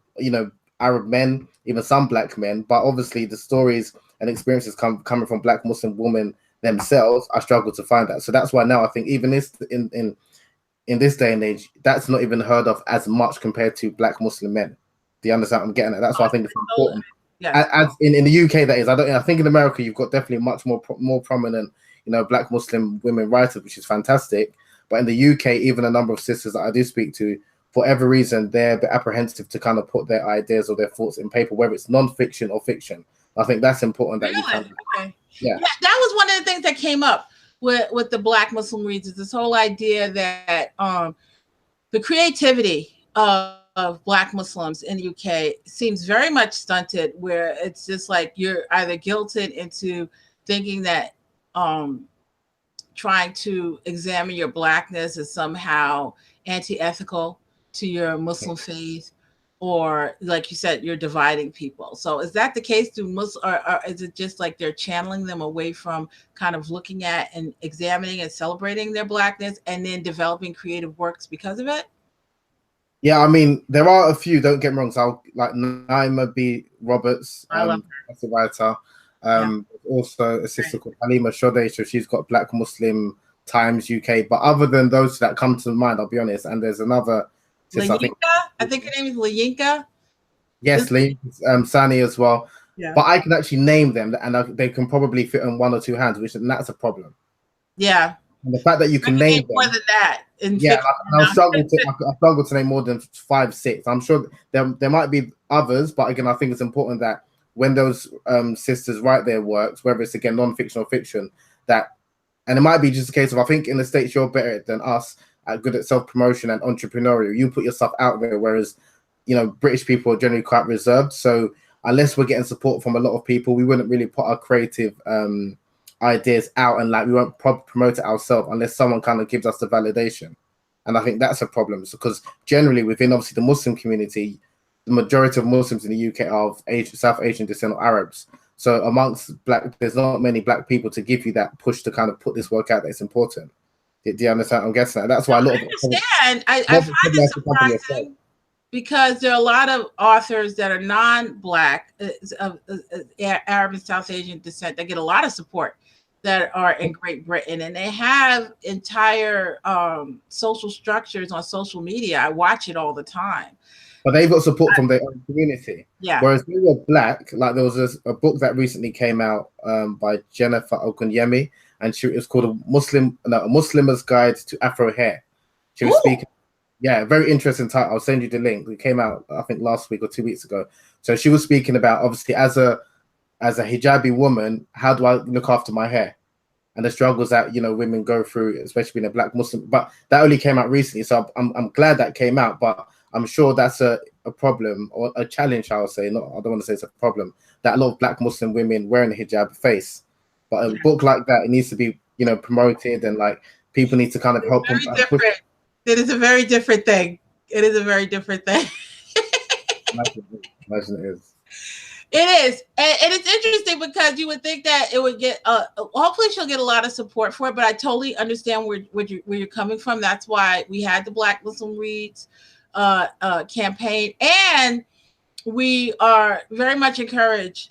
Arab men, even some black men, but obviously the stories and experiences coming from black Muslim women themselves, I struggle to find that. So that's why now I think even this in this day and age, that's not even heard of as much compared to black Muslim men. Do you understand what I'm getting at? That's why I think it's important. Yeah. As in the UK, that is. I think in America you've got definitely much more prominent, black Muslim women writers, which is fantastic. But in the UK, even a number of sisters that I do speak to, for every reason, they're a bit apprehensive to kind of put their ideas or their thoughts in paper, whether it's non-fiction or fiction. I think that's important that you kind of, yeah. That was one of the things that came up with the Black Muslim reads, is this whole idea that the creativity of Black Muslims in the UK seems very much stunted, where it's just like you're either guilted into thinking that trying to examine your Blackness is somehow anti-ethical to your Muslim faith, or like you said, you're dividing people. So is that the case? Or is it just like they're channeling them away from kind of looking at and examining and celebrating their Blackness and then developing creative works because of it? Yeah, I mean, there are a few, don't get me wrong. So like Naima B. Roberts, that's a writer. Also a sister called Halima Shodeh, so she's got Black Muslim Times UK. But other than those that come to mind, I'll be honest, and there's another sister, I think her name is Layinka. Yes, Sani as well. Yeah. But I can actually name them, and they can probably fit on one or two hands, and that's a problem. Yeah. And the fact that you can name them, more than that. I'll struggle to name more than 5, 6. I'm sure there might be others, but again, I think it's important that when those sisters write their works, whether it's again non-fiction or fiction, and it might be just a case of, I think in the States you're better than us, good at self-promotion and entrepreneurial. You put yourself out there, whereas British people are generally quite reserved. So unless we're getting support from a lot of people, we wouldn't really put our creative ideas out, and we won't promote it ourselves unless someone kind of gives us the validation. And I think that's a problem, because generally within obviously the Muslim community, the majority of Muslims in the UK are of South Asian descent or Arabs. So amongst there's not many black people to give you that push to kind of put this work out that it's important. Do you understand? I'm guessing that. That's why a lot of I find it surprising, because there are a lot of authors that are non-black, Arab and South Asian descent, that get a lot of support, that are in Great Britain, and they have entire social structures on social media. I watch it all the time. But they've got support from their own community. Yeah. Whereas we were black, like there was a book that recently came out by Jennifer Okunyemi, and it was called A Muslimer's Guide to Afro Hair. She was speaking. Yeah, very interesting title. I'll send you the link. It came out, I think, last week or 2 weeks ago. So she was speaking about, obviously, as a hijabi woman, how do I look after my hair? And the struggles that women go through, especially being a black Muslim. But that only came out recently, so I'm glad that came out. But I'm sure that's a problem, or a challenge, I would say. I don't want to say it's a problem, that a lot of black Muslim women wearing a hijab face. But a book like that, it needs to be promoted, and people need to kind of help them. It is a very different thing. It is a very different thing. Imagine it is. It is, and it's interesting, because you would think that it would get. Hopefully, she'll get a lot of support for it. But I totally understand where you're coming from. That's why we had the Black Muslim Reads campaign, and we are very much encourage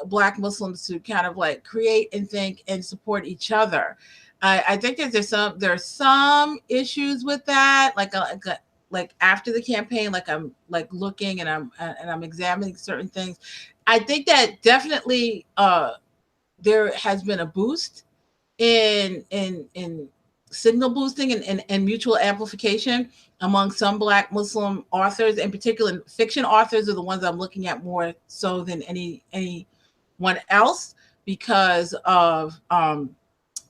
Black Muslims to kind of create and think and support each other. I think that there's some issues with that, like after the campaign, I'm looking and I'm examining certain things. I think that definitely there has been a boost in signal boosting and mutual amplification among some Black Muslim authors. In particular, fiction authors are the ones I'm looking at more so than anyone else, because of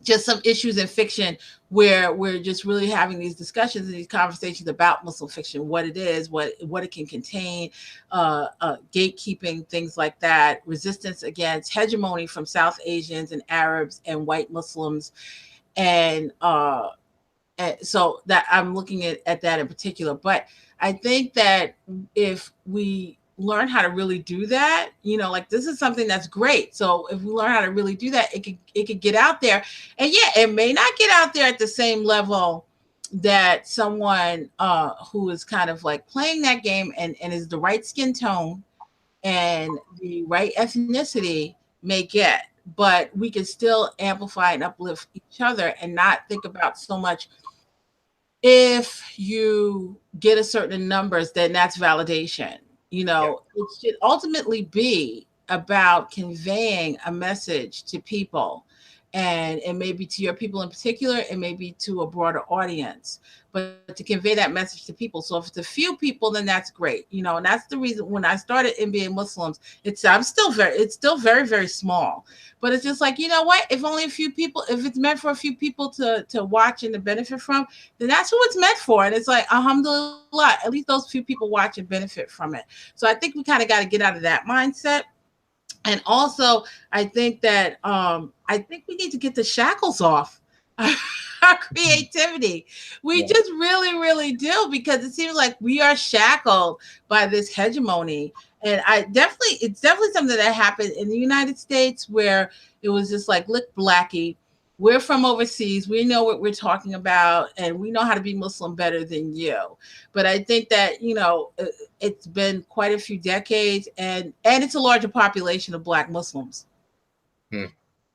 just some issues in fiction where we're just really having these discussions and these conversations about Muslim fiction, what it is, what it can contain, gatekeeping, things like that, resistance against hegemony from South Asians and Arabs and white Muslims, and So that I'm looking at that in particular. But I think that if we learn how to really do that, like this is something that's great. So if we learn how to really do that, it could get out there. And yeah, it may not get out there at the same level that someone who is kind of like playing that game and is the right skin tone and the right ethnicity may get, but we can still amplify and uplift each other and not think about so much if you get a certain numbers, then that's validation. It should ultimately be about conveying a message to people. And it may be to your people in particular, it may be to a broader audience, but to convey that message to people. So if it's a few people, then that's great. And that's the reason when I started NBA Muslims, it's still very, very small. But it's just like, you know what? If only a few people, if it's meant for a few people to watch and to benefit from, then that's who it's meant for. And it's like, alhamdulillah, at least those few people watch and benefit from it. So I think we kind of got to get out of that mindset. And also, I think that we need to get the shackles off our creativity. We just really, really do, because it seems like we are shackled by this hegemony. And it's definitely something that happened in the United States, where it was just like, look, Blackie, we're from overseas. We know what we're talking about, and we know how to be Muslim better than you. But I think that, it's been quite a few decades, and it's a larger population of Black Muslims.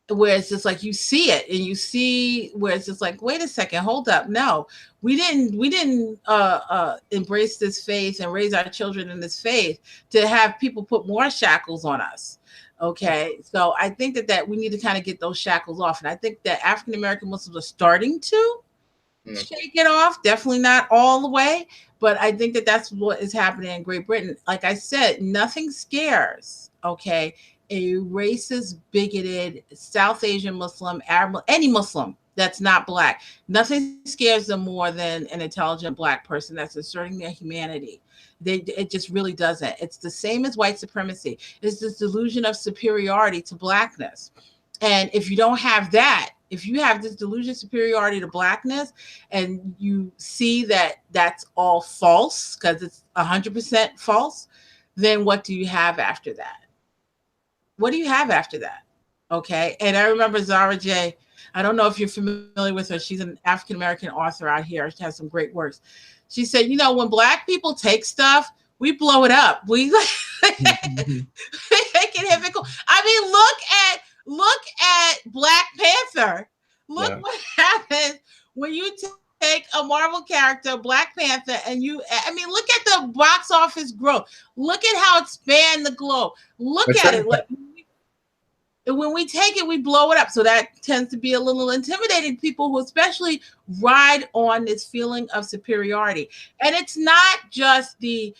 Where it's just like you see it, and you see where it's just like, wait a second, hold up. No, we didn't embrace this faith and raise our children in this faith to have people put more shackles on us. Okay, so I think that we need to kind of get those shackles off. And I think that African American Muslims are starting to shake it off. Definitely not all the way, but I think that that's what is happening in Great Britain. Like I said, nothing scares, okay, a racist, bigoted South Asian Muslim, Arab, any Muslim that's not Black. Nothing scares them more than an intelligent Black person that's asserting their humanity. It just really doesn't. It's the same as white supremacy. It's this delusion of superiority to Blackness. And if you don't have that, if you have this delusion of superiority to Blackness, and you see that that's all false, because it's 100% false, then what do you have after that? What do you have after that? Okay. And I remember Zara J. I don't know if you're familiar with her. She's an African-American author out here. She has some great works. She said, when Black people take stuff, we blow it up. We make it difficult. I mean, look at Black Panther. Look what happens when you take a Marvel character, Black Panther, and look at the box office growth. Look at how it spanned the globe. Look at it. When we take it, we blow it up. So that tends to be a little intimidating to people who especially ride on this feeling of superiority. And it's not just the,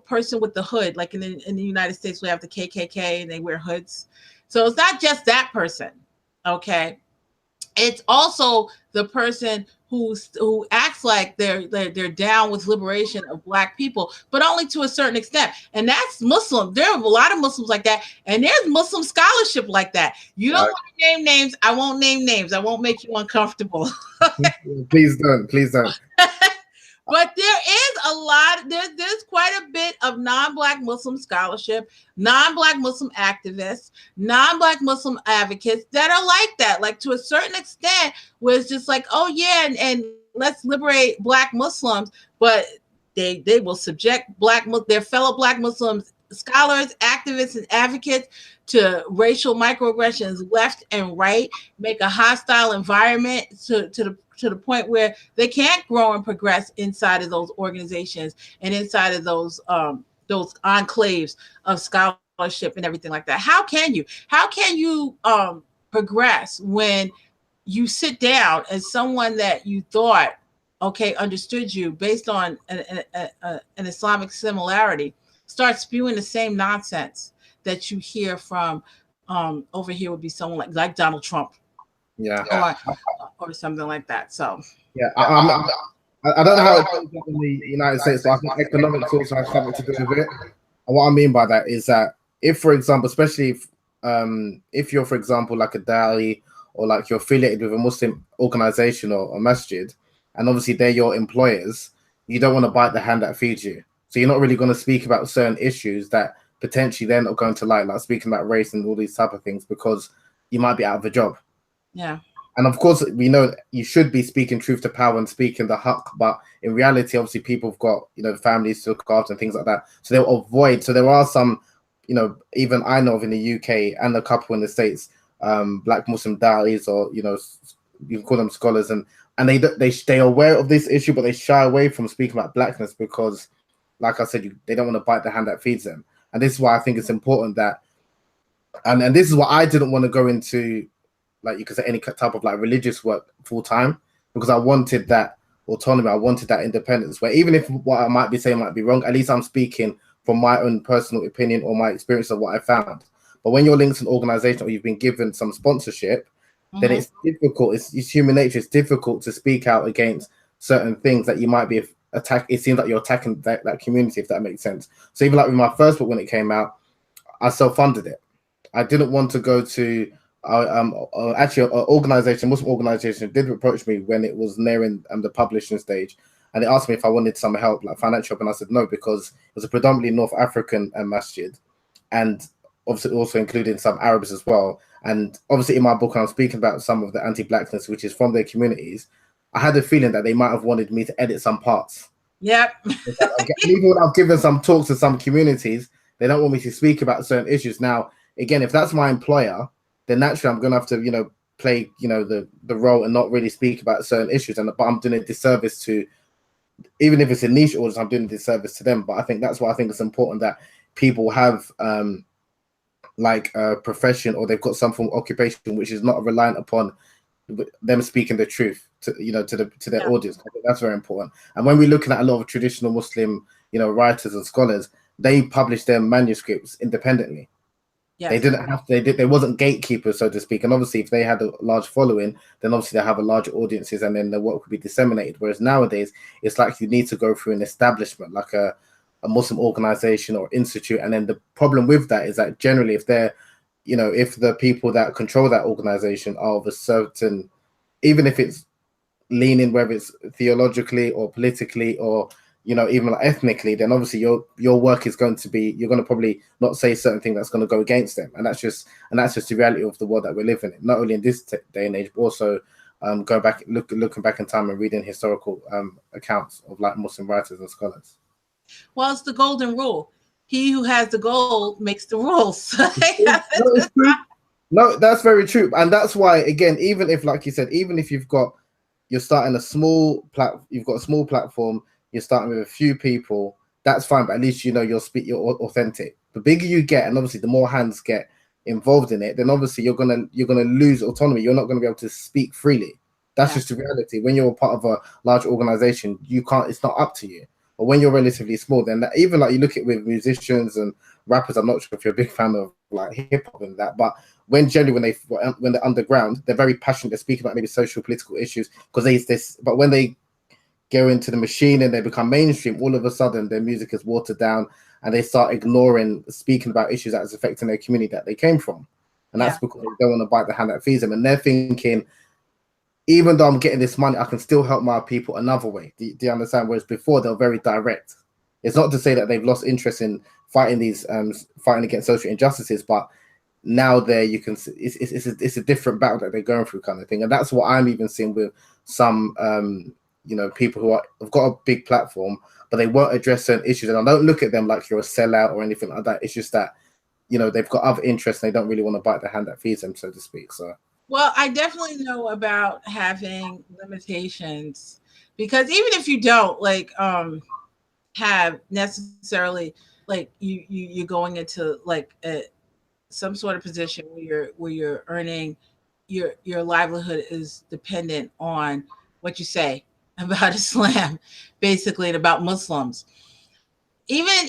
person with the hood, like in the United States, we have the KKK and they wear hoods. So it's not just that person, okay? It's also the person who acts like they're down with liberation of Black people, but only to a certain extent. And that's Muslim. There are a lot of Muslims like that, and there's Muslim scholarship like that. You don't want to name names. I won't name names. I won't make you uncomfortable. Please don't. But there is there's quite a bit of non-Black Muslim scholarship, non-Black Muslim activists, non-Black Muslim advocates that are like that, like to a certain extent, where it's just like, oh yeah, and let's liberate Black Muslims, but they will subject their fellow Black Muslims, scholars, activists, and advocates to racial microaggressions left and right, make a hostile environment to the point where they can't grow and progress inside of those organizations and inside of those enclaves of scholarship and everything like that. How can you progress when you sit down and someone that you thought understood you based on an Islamic similarity starts spewing the same nonsense that you hear from over here would be someone like Donald Trump, or something like that. So I don't know how it goes in the United States, but I think economics also has something to do with it. And what I mean by that is that if, for example, especially if you're, for example, like a Dali, or like you're affiliated with a Muslim organization or a masjid, and obviously they're your employers, you don't want to bite the hand that feeds you. So you're not really going to speak about certain issues that potentially they're not going to like speaking about race and all these type of things, because you might be out of a job. Yeah. And of course, we know you should be speaking truth to power and speaking the haqq, but in reality, obviously, people have got, families to look after and things like that. So they'll avoid. So there are some, even I know of in the UK and a couple in the States, Black Muslim da'is, or you can call them scholars, and they're aware of this issue, but they shy away from speaking about blackness because, like I said, they don't want to bite the hand that feeds them. And this is why I think it's important that, and this is why I didn't want to go into, like you could say, any type of like religious work full time, because I wanted that autonomy, I wanted that independence, where even if what I might be saying might be wrong, at least I'm speaking from my own personal opinion or my experience of what I found. But when you're linked to an organization or you've been given some sponsorship, then it's difficult. It's human nature. It's difficult to speak out against certain things that you might be it seems like you're attacking that community, if that makes sense. So even like with my first book, when it came out, I self-funded it. I didn't want to go to actually an organization, Muslim organization, did approach me when it was nearing the publishing stage, and they asked me if I wanted some help, like financial help, and I said no, because it was a predominantly North African masjid, and obviously also including some Arabs as well. And obviously in my book, I'm speaking about some of the anti-blackness, which is from their communities. I had a feeling that they might have wanted me to edit some parts. Yep. Even when I've given some talks to some communities, they don't want me to speak about certain issues. Now, again, if that's my employer, then naturally I'm going to have to, play, the role and not really speak about certain issues. But I'm doing a disservice to, even if it's a niche audience, I'm doing a disservice to them. But I think that's why I think it's important that people have like a profession, or they've got some form of occupation which is not reliant upon them speaking the truth to their audience. I think that's very important. And when we're looking at a lot of traditional Muslim writers and scholars, they publish their manuscripts independently. Yes. They didn't have to, they wasn't gatekeepers, so to speak. And obviously if they had a large following, then obviously they have a larger audiences, and then the work could be disseminated. Whereas nowadays it's like you need to go through an establishment, like a Muslim organization or institute. And then the problem with that is that generally if they're if the people that control that organization are of a certain, even if it's leaning, whether it's theologically or politically or even like ethnically, then obviously your work is going to be, you're going to probably not say certain thing that's going to go against them. And that's just the reality of the world that we're living in, not only in this day and age, but also going back, looking back in time and reading historical accounts of like Muslim writers and scholars. Well, it's the golden rule. He who has the gold makes the rules. No, that's very true. And that's why, again, even if, like you said, even if you're starting you've got a small platform, you're starting with a few people, that's fine. But at least you're authentic. The bigger you get, and obviously the more hands get involved in it, then obviously you're gonna lose autonomy. You're not gonna be able to speak freely. That's just the reality. When you're a part of a large organization, you can't. It's not up to you. But when you're relatively small, then even like you look at with musicians and rappers, I'm not sure if you're a big fan of like hip hop and that, but when they're underground, they're very passionate. They speak about maybe social, political issues because this. But when they go into the machine and they become mainstream, all of a sudden their music is watered down and they start ignoring speaking about issues that is affecting their community that they came from. And that's because they don't want to bite the hand that feeds them. And they're thinking, even though I'm getting this money, I can still help my people another way. Do you understand? Whereas before, they're very direct. It's not to say that they've lost interest in fighting against social injustices, but now you can see it's a different battle that they're going through, kind of thing. And that's what I'm even seeing with some people who have got a big platform, but they won't address certain issues. And I don't look at them like you're a sellout or anything like that. It's just that they've got other interests and they don't really want to bite the hand that feeds them, so to speak. So. Well, I definitely know about having limitations, because even if you don't have necessarily you're going into some sort of position where you're earning, your livelihood is dependent on what you say about Islam, basically, and about Muslims. Even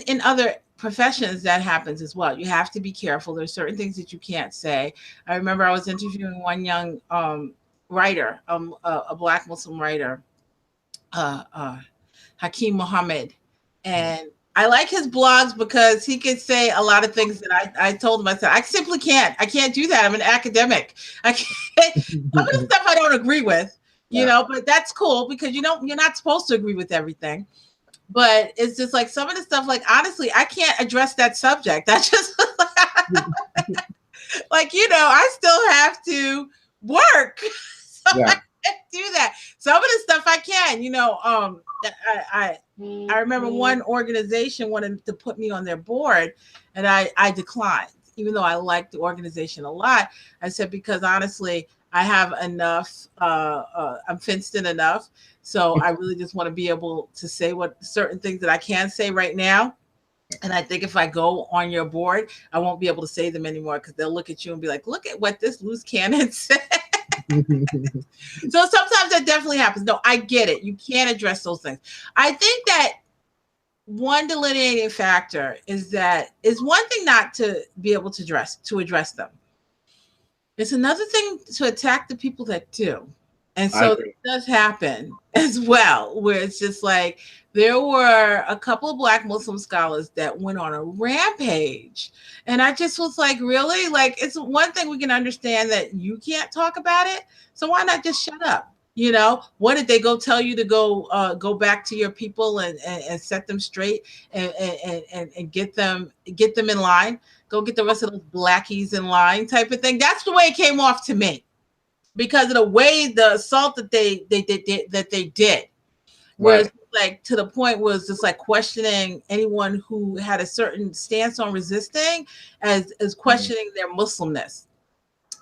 in other professions that happens as well. You have to be careful. There's certain things that you can't say. I remember I was interviewing one young writer, a Black Muslim writer, Hakeem Muhammad, and I like his blogs because he could say a lot of things that I told him. I said, I simply can't. I can't do that. I'm an academic. I can't. Some of the stuff I don't agree with, you know, but that's cool because you're not supposed to agree with everything. But it's just like some of the stuff, like, honestly, I can't address that subject. I just like, I still have to work. So I can't do that. Some of the stuff I can, I remember one organization wanted to put me on their board, and I declined, even though I liked the organization a lot. I said, because honestly, I have enough, I'm fenced in enough. So I really just want to be able to say what certain things that I can say right now. And I think if I go on your board, I won't be able to say them anymore because they'll look at you and be like, look at what this loose cannon said. So sometimes that definitely happens. No, I get it. You can't address those things. I think that one delineating factor is that it's one thing not to be able to address them. It's another thing to attack the people that do. And so it does happen as well, where it's just like there were a couple of Black Muslim scholars that went on a rampage. And I just was like, really? Like, it's one thing we can understand that you can't talk about it. So why not just shut up? What did they go tell you to go back to your people and set them straight and get them in line? Go get the rest of those blackies in line type of thing. That's the way it came off to me. Because of the way the assault that they did, whereas like to the point was just like questioning anyone who had a certain stance on resisting as questioning their Muslimness.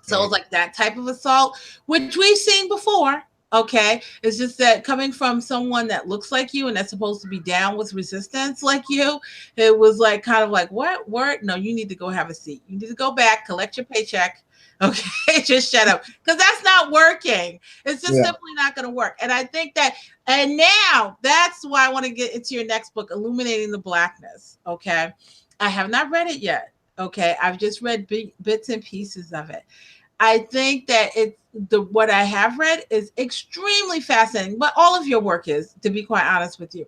So it was like that type of assault, which we've seen before. Okay, it's just that coming from someone that looks like you and that's supposed to be down with resistance like you, it was like kind of like, what word? No, you need to go have a seat. You need to go back, collect your paycheck. Okay, just shut up, because that's not working. It's just simply not going to work. And I think that, and now that's why I want to get into your next book, Illuminating the Blackness. Okay, I have not read it yet. Okay, I've just read bits and pieces of it. I think that what I have read is extremely fascinating, but all of your work is, to be quite honest with you.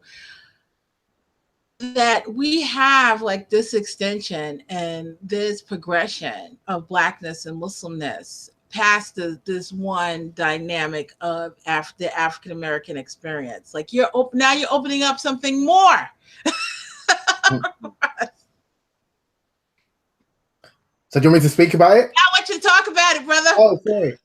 That we have like this extension and this progression of Blackness and Muslimness past this one dynamic of the African American experience. Like you're opening up something more. So do you want me to speak about it? I want you to talk about it, brother. Oh, sorry.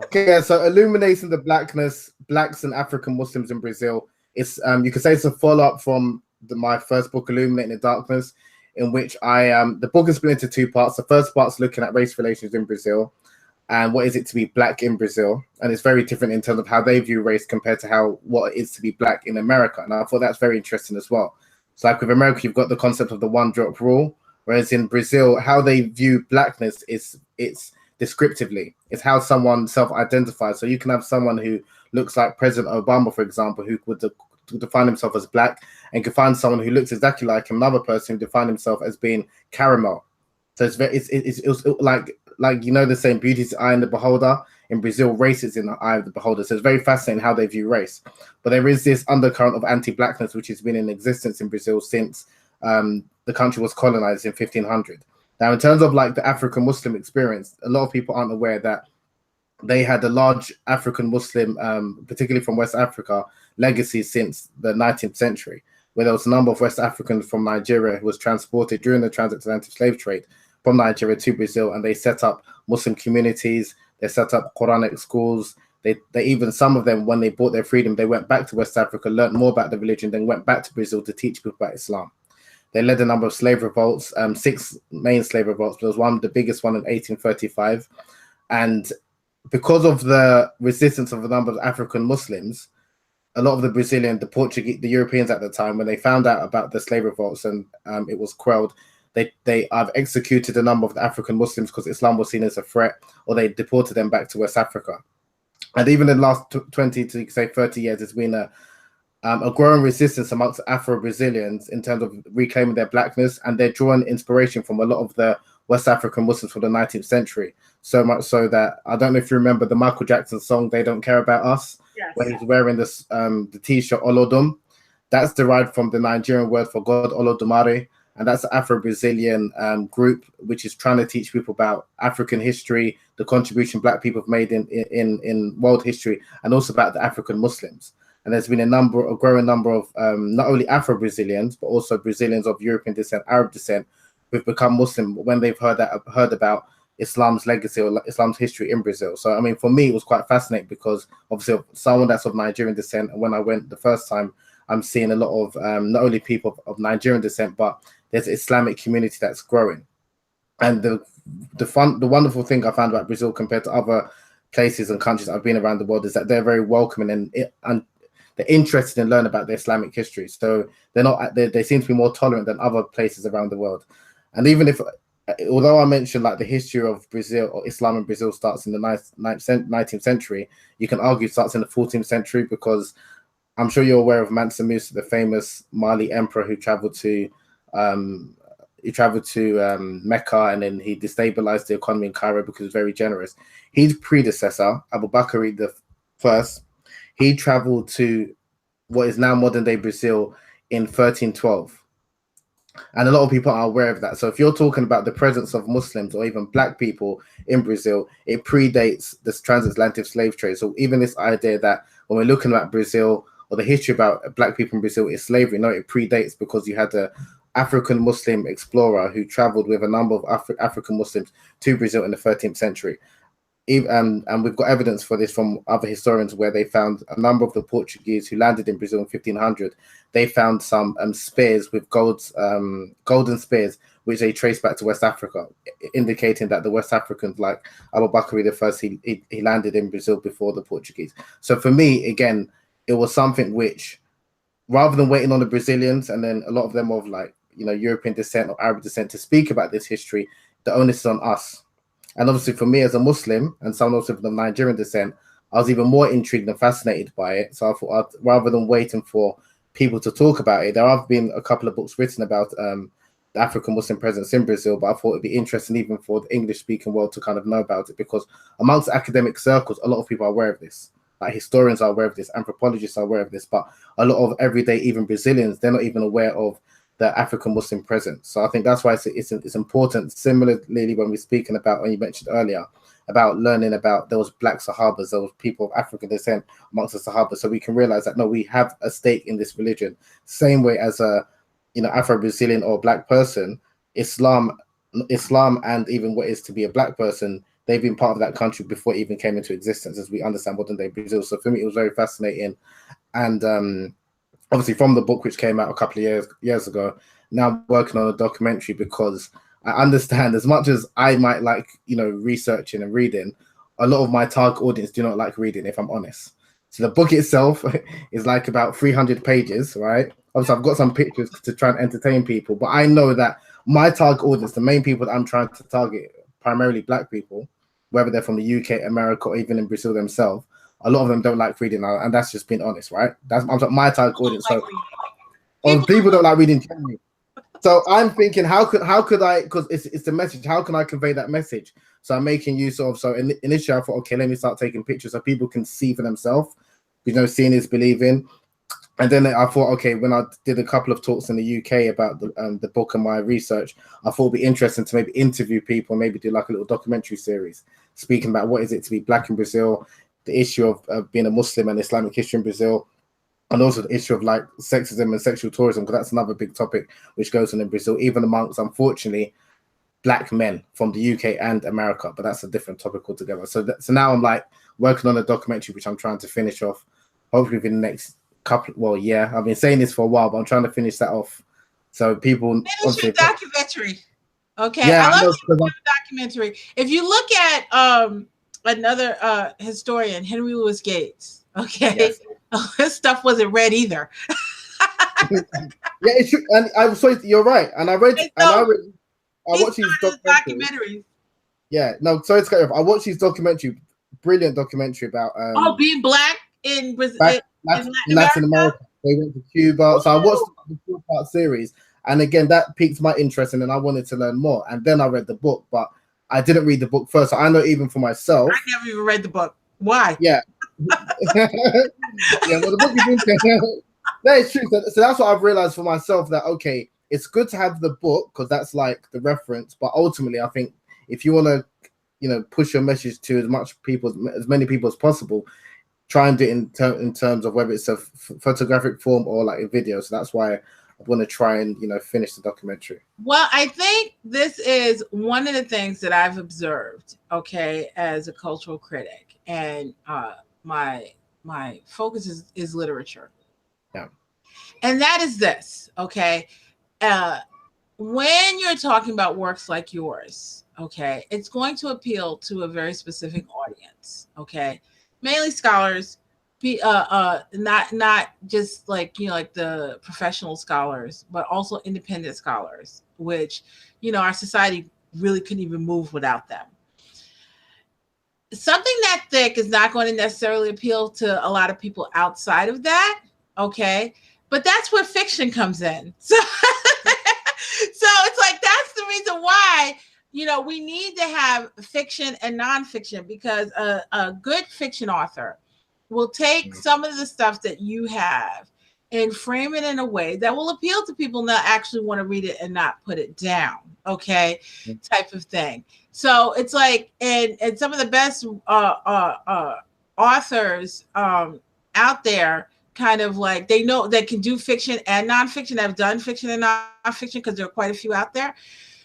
Okay, so Illuminating the Blackness, Blacks and African Muslims in Brazil. It's you could say it's a follow-up from my first book, Illuminating the Darkness, in which the book is split into two parts. The first part's looking at race relations in Brazil and what is it to be Black in Brazil. And it's very different in terms of how they view race compared to what it is to be Black in America. And I thought that's very interesting as well. So like with America, you've got the concept of the one drop rule, whereas in Brazil, how they view Blackness it's descriptively. It's how someone self-identifies. So you can have someone who looks like President Obama, for example, who would define himself as Black, and can find someone who looks exactly like him, another person who define himself as being caramel. So it's like the saying, beauty is the eye in the beholder. In Brazil, race is in the eye of the beholder. So it's very fascinating how they view race. But there is this undercurrent of anti-Blackness which has been in existence in Brazil since the country was colonized in 1500. Now, in terms of like the African Muslim experience, a lot of people aren't aware that they had a large African Muslim, particularly from West Africa, legacy since the 19th century, where there was a number of West Africans from Nigeria who was transported during the transatlantic slave trade from Nigeria to Brazil, and they set up Muslim communities, they set up Quranic schools. They even, some of them, when they bought their freedom, they went back to West Africa, learned more about the religion, then went back to Brazil to teach people about Islam. They led a number of slave revolts, 6 main slave revolts. There was the biggest one in 1835. And because of the resistance of a number of African Muslims, a lot of the Portuguese, the Europeans at the time, when they found out about the slave revolts and it was quelled, they have executed a number of the African Muslims because Islam was seen as a threat, or they deported them back to West Africa. And even in the last 20 to say 30 years, there's been a growing resistance amongst Afro-Brazilians in terms of reclaiming their Blackness, and they're drawing inspiration from a lot of the West African Muslims from the 19th century. So much so that, I don't know if you remember the Michael Jackson song, They Don't Care About Us, yes, where he's wearing this the t-shirt Olodum. That's derived from the Nigerian word for God, Olodumare. and that's the Afro-Brazilian group, which is trying to teach people about African history, the contribution Black people have made in world history, and also about the African Muslims. And there's been a growing number of not only Afro-Brazilians, but also Brazilians of European descent, Arab descent, who've become Muslim when they've heard about Islam's legacy or Islam's history in Brazil. So, I mean, for me, it was quite fascinating because obviously someone that's of Nigerian descent, and when I went the first time, I'm seeing a lot of not only people of Nigerian descent, but there's an Islamic community that's growing. And the wonderful thing I found about Brazil compared to other places and countries I've been around the world is that they're very welcoming and they're interested in learning about their Islamic history. So they seem to be more tolerant than other places around the world. And even if, although I mentioned like the history of Brazil or Islam in Brazil starts in the 19th century, you can argue it starts in the 14th century because I'm sure you're aware of Mansa Musa, the famous Mali emperor who traveled to Mecca, and then he destabilized the economy in Cairo because he was very generous. His predecessor, Abu Bakr the First, he traveled to what is now modern day Brazil in 1312. And a lot of people are aware of that. So if you're talking about the presence of Muslims or even Black people in Brazil, it predates this transatlantic slave trade. So even this idea that when we're looking at Brazil or the history about Black people in Brazil is slavery, no, it predates because you had the African Muslim explorer who traveled with a number of African Muslims to Brazil in the 13th century. And we've got evidence for this from other historians where they found a number of the Portuguese who landed in Brazil in 1500. They found some spears with golden spears, which they traced back to West Africa, indicating that the West Africans, like Abu Bakr the First, he landed in Brazil before the Portuguese. So for me, again, it was something which, rather than waiting on the Brazilians and then a lot of them of like, European descent or Arab descent to speak about this history, the onus is on us. And obviously for me as a Muslim and someone also from Nigerian descent, I was even more intrigued and fascinated by it. So I thought rather than waiting for people to talk about it, there have been a couple of books written about the African Muslim presence in Brazil, but I thought it'd be interesting even for the English speaking world to kind of know about it, because amongst academic circles, a lot of people are aware of this. Like historians are aware of this, anthropologists are aware of this, but a lot of everyday, even Brazilians, they're not even aware of the African Muslim presence. So I think that's why it's important. Similarly, when we're speaking about, when you mentioned earlier, about learning about those Black Sahabas, those people of African descent amongst the Sahabas, so we can realize that, no, we have a stake in this religion. Same way as a, Afro-Brazilian or Black person, Islam and even what it is to be a Black person, they've been part of that country before it even came into existence, as we understand modern day Brazil. So for me, it was very fascinating. And obviously from the book, which came out a couple of years ago, now I'm working on a documentary because I understand, as much as I might like, researching and reading, a lot of my target audience do not like reading, if I'm honest. So the book itself is like about 300 pages, right? Obviously, I've got some pictures to try and entertain people, but I know that my target audience, the main people that I'm trying to target, primarily Black people, whether they're from the UK, America, or even in Brazil themselves, a lot of them don't like reading, and that's just being honest, right? That's my target audience. So people don't like reading generally. So I'm thinking, how could I? Because it's the message. How can I convey that message? So I'm making use of. So initially, I thought, okay, let me start taking pictures so people can see for themselves. Seeing is believing. And then I thought, okay, when I did a couple of talks in the UK about the book and my research, I thought it'd be interesting to maybe interview people, maybe do like a little documentary series speaking about what is it to be Black in Brazil, the issue of being a Muslim and Islamic history in Brazil, and also the issue of like sexism and sexual tourism, because that's another big topic which goes on in Brazil, even amongst, unfortunately, Black men from the UK and America. But that's a different topic altogether. So now I'm like working on a documentary which I'm trying to finish off, hopefully within the next yeah, I've been saying this for a while, but I'm trying to finish that off. So people finish your documentary. Okay. Yeah, I love documentary. If you look at another historian, Henry Louis Gates, okay, yes. His stuff wasn't read either. Yeah, it's true. And I'm sorry, you're right. And I watched his documentaries. Yeah, no, sorry to cut you off. I watched his documentary, brilliant documentary about being Black in Brazil. Latin America. They went to Cuba. Ooh. So I watched the 4-part series, and again that piqued my interest, and then I wanted to learn more. And then I read the book, but I didn't read the book first. So I know even for myself, I never even read the book. Why? Yeah, yeah. Well, the book is interesting. That is true. So that's what I've realized for myself. That okay, it's good to have the book because that's like the reference. But ultimately, I think if you want to, push your message to as many people as possible, try and do it in terms of whether it's a photographic form or like a video. So that's why I want to try and finish the documentary. Well, I think this is one of the things that I've observed, okay, as a cultural critic, and my focus is literature. Yeah. And that is this, okay. When you're talking about works like yours, okay, it's going to appeal to a very specific audience, okay, mainly scholars, not just like like the professional scholars, but also independent scholars, which our society really couldn't even move without them. Something that thick is not going to necessarily appeal to a lot of people outside of that, okay, but that's where fiction comes in. So it's like that's the reason why we need to have fiction and nonfiction, because a good fiction author will take some of the stuff that you have and frame it in a way that will appeal to people that actually want to read it and not put it down, okay, type of thing. So it's like, and some of the best authors out there, kind of like, they know they can do fiction and nonfiction, have done fiction and nonfiction, because there are quite a few out there.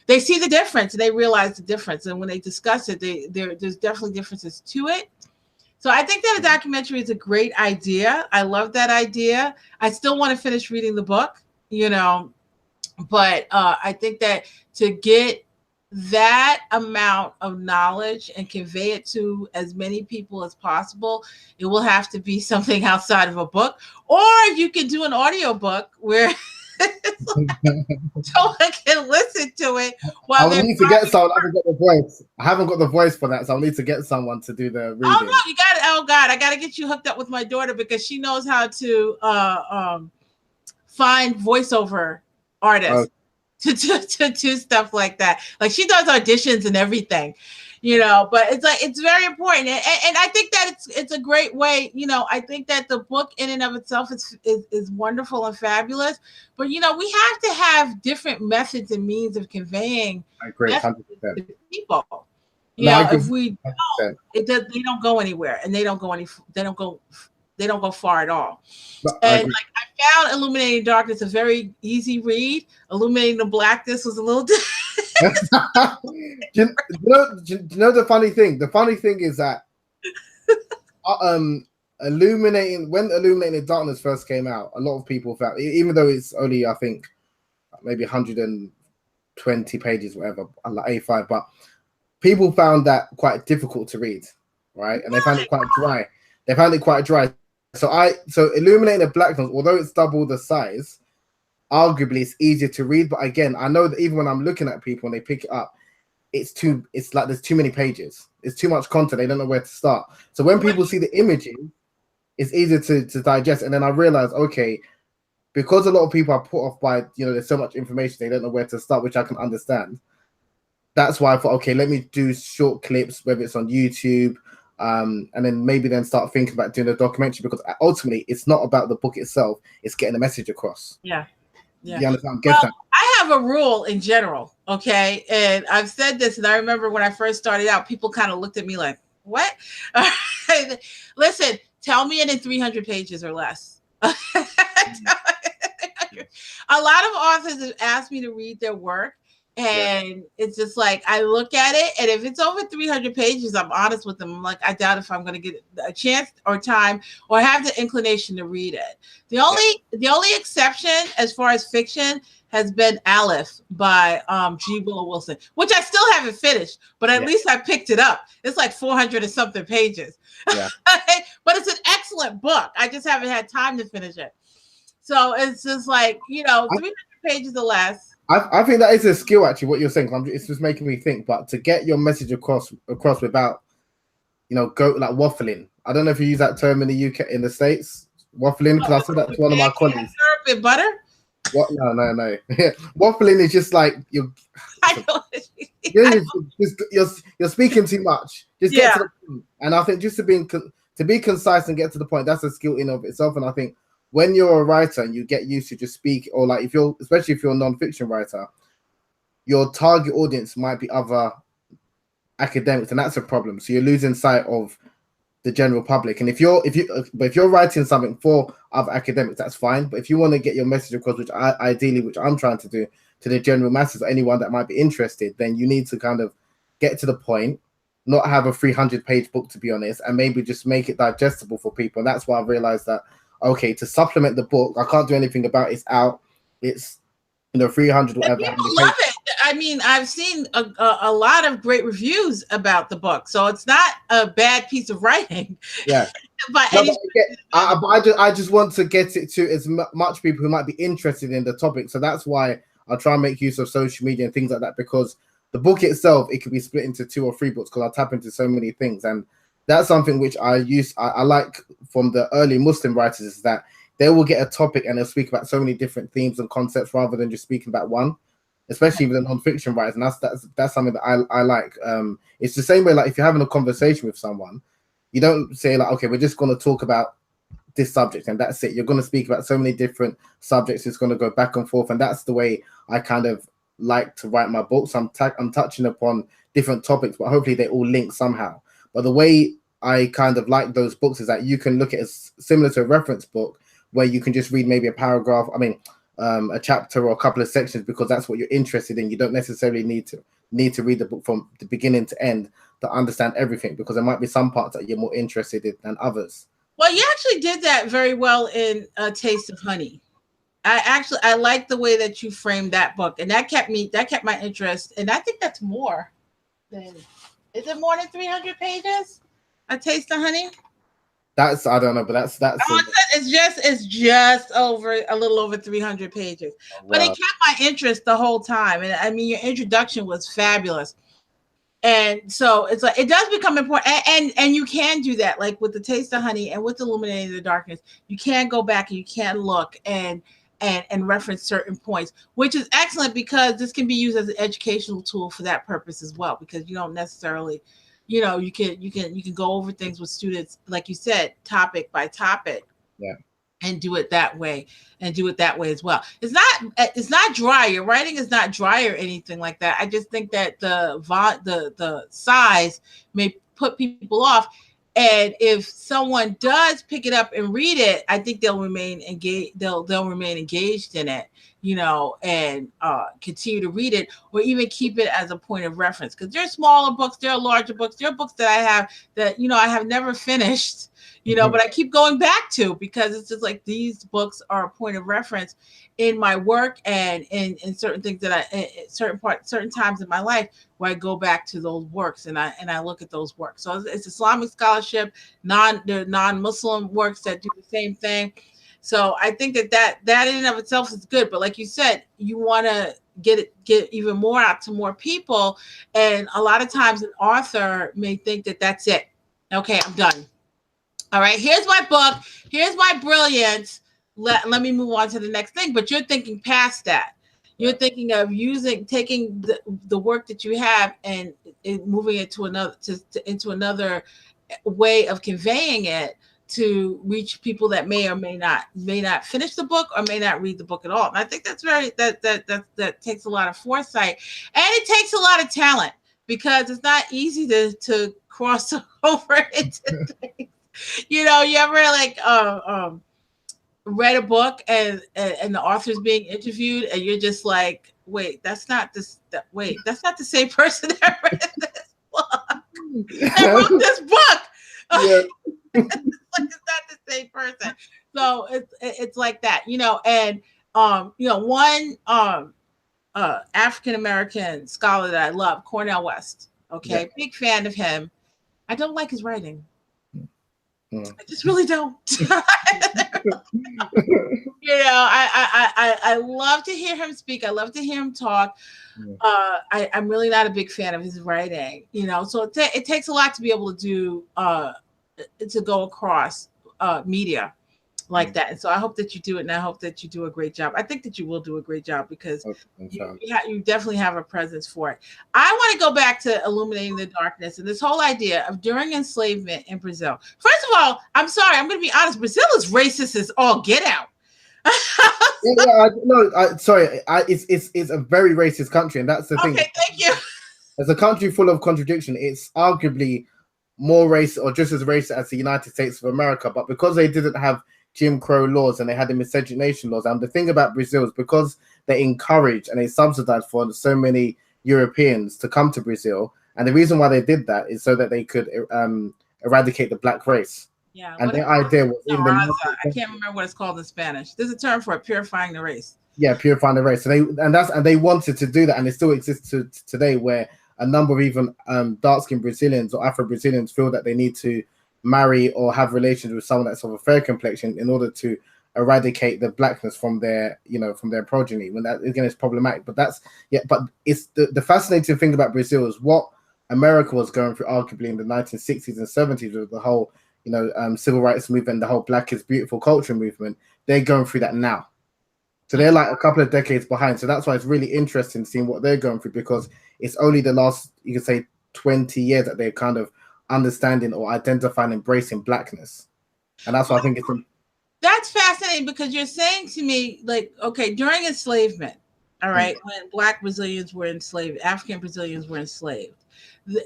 They see the difference and they realize the difference, and when they discuss it, there's definitely differences to it. So I think that a documentary is a great idea. I love that idea. I still want to finish reading the book, but I think that to get that amount of knowledge and convey it to as many people as possible, it will have to be something outside of a book, or you can do an audiobook where someone can listen to it while I need to get someone. I haven't got the voice. I haven't got the voice for that, so I'll need to get someone to do the reading. Oh no, you got it. Oh God, I got to get you hooked up with my daughter, because she knows how to find voiceover artists to do stuff like that. Like, she does auditions and everything, but it's like, it's very important. And I think that it's a great way, I think that the book in and of itself is wonderful and fabulous, but we have to have different methods and means of conveying to people. If we don't, they don't go anywhere, and they don't go far at all. And like, I found Illuminating Darkness a very easy read. Illuminating the Blackness was a little do you know the funny thing? The funny thing is that Illuminating Darkness first came out, a lot of people found, even though it's only, I think, maybe 120 pages, whatever, like A5, but people found that quite difficult to read, right? And they found it quite dry. So Illuminating the Blackness, although it's double the size, arguably it's easier to read. But again, I know that even when I'm looking at people and they pick it up, it's like there's too many pages. It's too much content. They don't know where to start. So when people see the images, it's easier to digest. And then I realized, okay, because a lot of people are put off by, there's so much information, they don't know where to start, which I can understand. That's why I thought, okay, let me do short clips, whether it's on YouTube, and then maybe start thinking about doing a documentary, because ultimately it's not about the book itself, it's getting the message across. Yeah. You understand? I have a rule in general, okay? And I've said this, and I remember when I first started out, people kind of looked at me like, what? Listen, tell me it in 300 pages or less. A lot of authors have asked me to read their work, and it's just like, I look at it, and if it's over 300 pages, I'm honest with them. I'm like, I doubt if I'm going to get a chance or time or have the inclination to read it. The only exception as far as fiction has been Aleph by G. Willow Wilson, which I still haven't finished, but at least I picked it up. It's like 400 and something pages. Yeah. But it's an excellent book. I just haven't had time to finish it. So it's just like, 300 pages or less. I think that is a skill, actually, what you're saying. It's just making me think. But to get your message across without, go like waffling. I don't know if you use that term in the UK, in the States, waffling, because I said that to one of my colleagues. Syrup and butter? What? No. Waffling is just like you're speaking too much. Just get to the point. And I think just to be concise and get to the point, that's a skill in of itself. And I think when you're a writer and you get used to just speak, or like especially if you're a non-fiction writer, your target audience might be other academics, and that's a problem. So you're losing sight of the general public. And if you're writing something for other academics, that's fine. But if you want to get your message across, which I'm trying to do, to the general masses, or anyone that might be interested, then you need to kind of get to the point, not have a 300-page book, to be honest, and maybe just make it digestible for people. And that's why I realized that, okay, to supplement the book, I can't do anything about it. It's out. It's 300 whatever. People love it. I mean, I've seen a lot of great reviews about the book, so it's not a bad piece of writing. Yeah. I just want to get it to as much people who might be interested in the topic. So that's why I try and make use of social media and things like that, because the book itself, it could be split into 2 or 3 books, because I tap into so many things. And that's something which I like from the early Muslim writers, is that they will get a topic and they'll speak about so many different themes and concepts rather than just speaking about one, especially with the non-fiction writers. And that's something that I like. It's the same way, like if you're having a conversation with someone, you don't say like, okay, we're just going to talk about this subject and that's it. You're going to speak about so many different subjects. It's going to go back and forth. And that's the way I kind of like to write my books. I'm touching upon different topics, but hopefully they all link somehow. But the way I kind of like those books is that you can look at it as similar to a reference book, where you can just read maybe a paragraph, a chapter or a couple of sections, because that's what you're interested in. You don't necessarily need to read the book from the beginning to end to understand everything, because there might be some parts that you're more interested in than others. Well, you actually did that very well in A Taste of Honey. I like the way that you framed that book, and that kept my interest. And I think that's more than, is it more than 300 pages? A Taste of Honey? I don't know, but that's it's just over a little over 300 pages. Oh, wow. But it kept my interest the whole time. And I mean, your introduction was fabulous. And so it's like, it does become important. And you can do that, like with The Taste of Honey and with Illuminating the Darkness. You can go back and you can look and reference certain points, which is excellent, because this can be used as an educational tool for that purpose as well, because you don't necessarily, you can go over things with students, like you said, topic by topic. Yeah. And do it that way as well. It's not dry. Your writing is not dry or anything like that. I just think that the size may put people off. And if someone does pick it up and read it, I think they'll remain engaged. They'll remain engaged in it, and continue to read it, or even keep it as a point of reference. Because there are smaller books, there are larger books, there are books that I have that I have never finished, but I keep going back to, because it's just like, these books are a point of reference in my work and in certain things that certain times in my life where I go back to those works and I look at those works. So it's Islamic scholarship, non-Muslim works that do the same thing. So I think that in and of itself is good. But like you said, you want to get even more out to more people. And a lot of times an author may think that that's it. Okay, I'm done. All right, here's my book. Here's my brilliance. Let me move on to the next thing. But you're thinking past that. You're thinking of taking the work that you have and moving it to another way of conveying it to reach people that may or may not finish the book or may not read the book at all. And I think that's that takes a lot of foresight, and it takes a lot of talent, because it's not easy to cross over into things. You ever read a book and the author's being interviewed and you're just like, wait, that's not the same person that read this book. That wrote this book. Yeah. It's not the same person. So it's like that, and one African American scholar that I love, Cornel West. Okay, yeah. Big fan of him. I don't like his writing. I just really don't. I love to hear him speak. I love to hear him talk. I'm really not a big fan of his writing, so it takes a lot to be able to do to go across media. like that. And so I hope that you do it, and I hope that you do a great job. I think that you will do a great job because you definitely have a presence for it. I want to go back to illuminating the darkness and this whole idea of during enslavement in Brazil. First of all, I'm sorry, I'm going to be honest. Brazil is racist as all get out. Sorry, it's a very racist country, and that's the thing. Okay, thank you. As a country full of contradiction, it's arguably more racist or just as racist as the United States of America. But because they didn't have Jim Crow laws and they had the miscegenation laws, and the thing about Brazil is because they encouraged and they subsidized for so many Europeans to come to Brazil, and the reason why they did that is so that they could eradicate the black race. Yeah, and their idea was I can't remember what it's called in Spanish. There's a term for it, purifying the race. Yeah, purifying the race. So they wanted to do that, and it still exists today, where a number of even dark-skinned Brazilians or Afro-Brazilians feel that they need to marry or have relations with someone that's of a fair complexion in order to eradicate the blackness from their progeny. When that again is problematic, but it's the fascinating thing about Brazil is what America was going through, arguably in the 1960s and 70s with the whole civil rights movement, the whole Black is Beautiful culture movement. They're going through that now. So they're like a couple of decades behind. So that's why it's really interesting seeing what they're going through, because it's only the last, you could say, 20 years that they're kind of understanding or identifying, embracing blackness. And that's why I think it's... That's fascinating, because you're saying to me, like, okay, during enslavement, all right, when Black Brazilians were enslaved, African Brazilians were enslaved,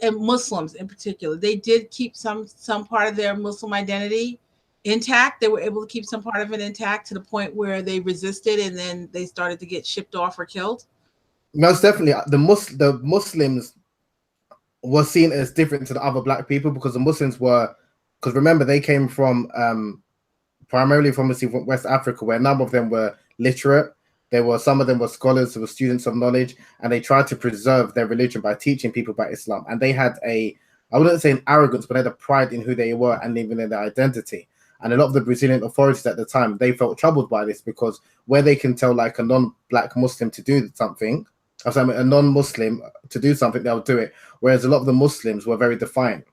and Muslims in particular, they did keep some part of their Muslim identity intact. They were able to keep some part of it intact to the point where they resisted, and then they started to get shipped off or killed. Most definitely, the Muslims were seen as different to the other Black people, because the Muslims were, because remember, they came from primarily from West Africa, where a number of them were literate. Some of them were scholars, who were students of knowledge, and they tried to preserve their religion by teaching people about Islam. And they had I wouldn't say an arrogance, but they had a pride in who they were and even in their identity. And a lot of the Brazilian authorities at the time, they felt troubled by this, because where they can tell like a non-Black Muslim to do something, a non-Muslim to do something, they'll do it. Whereas a lot of the Muslims were very defiant.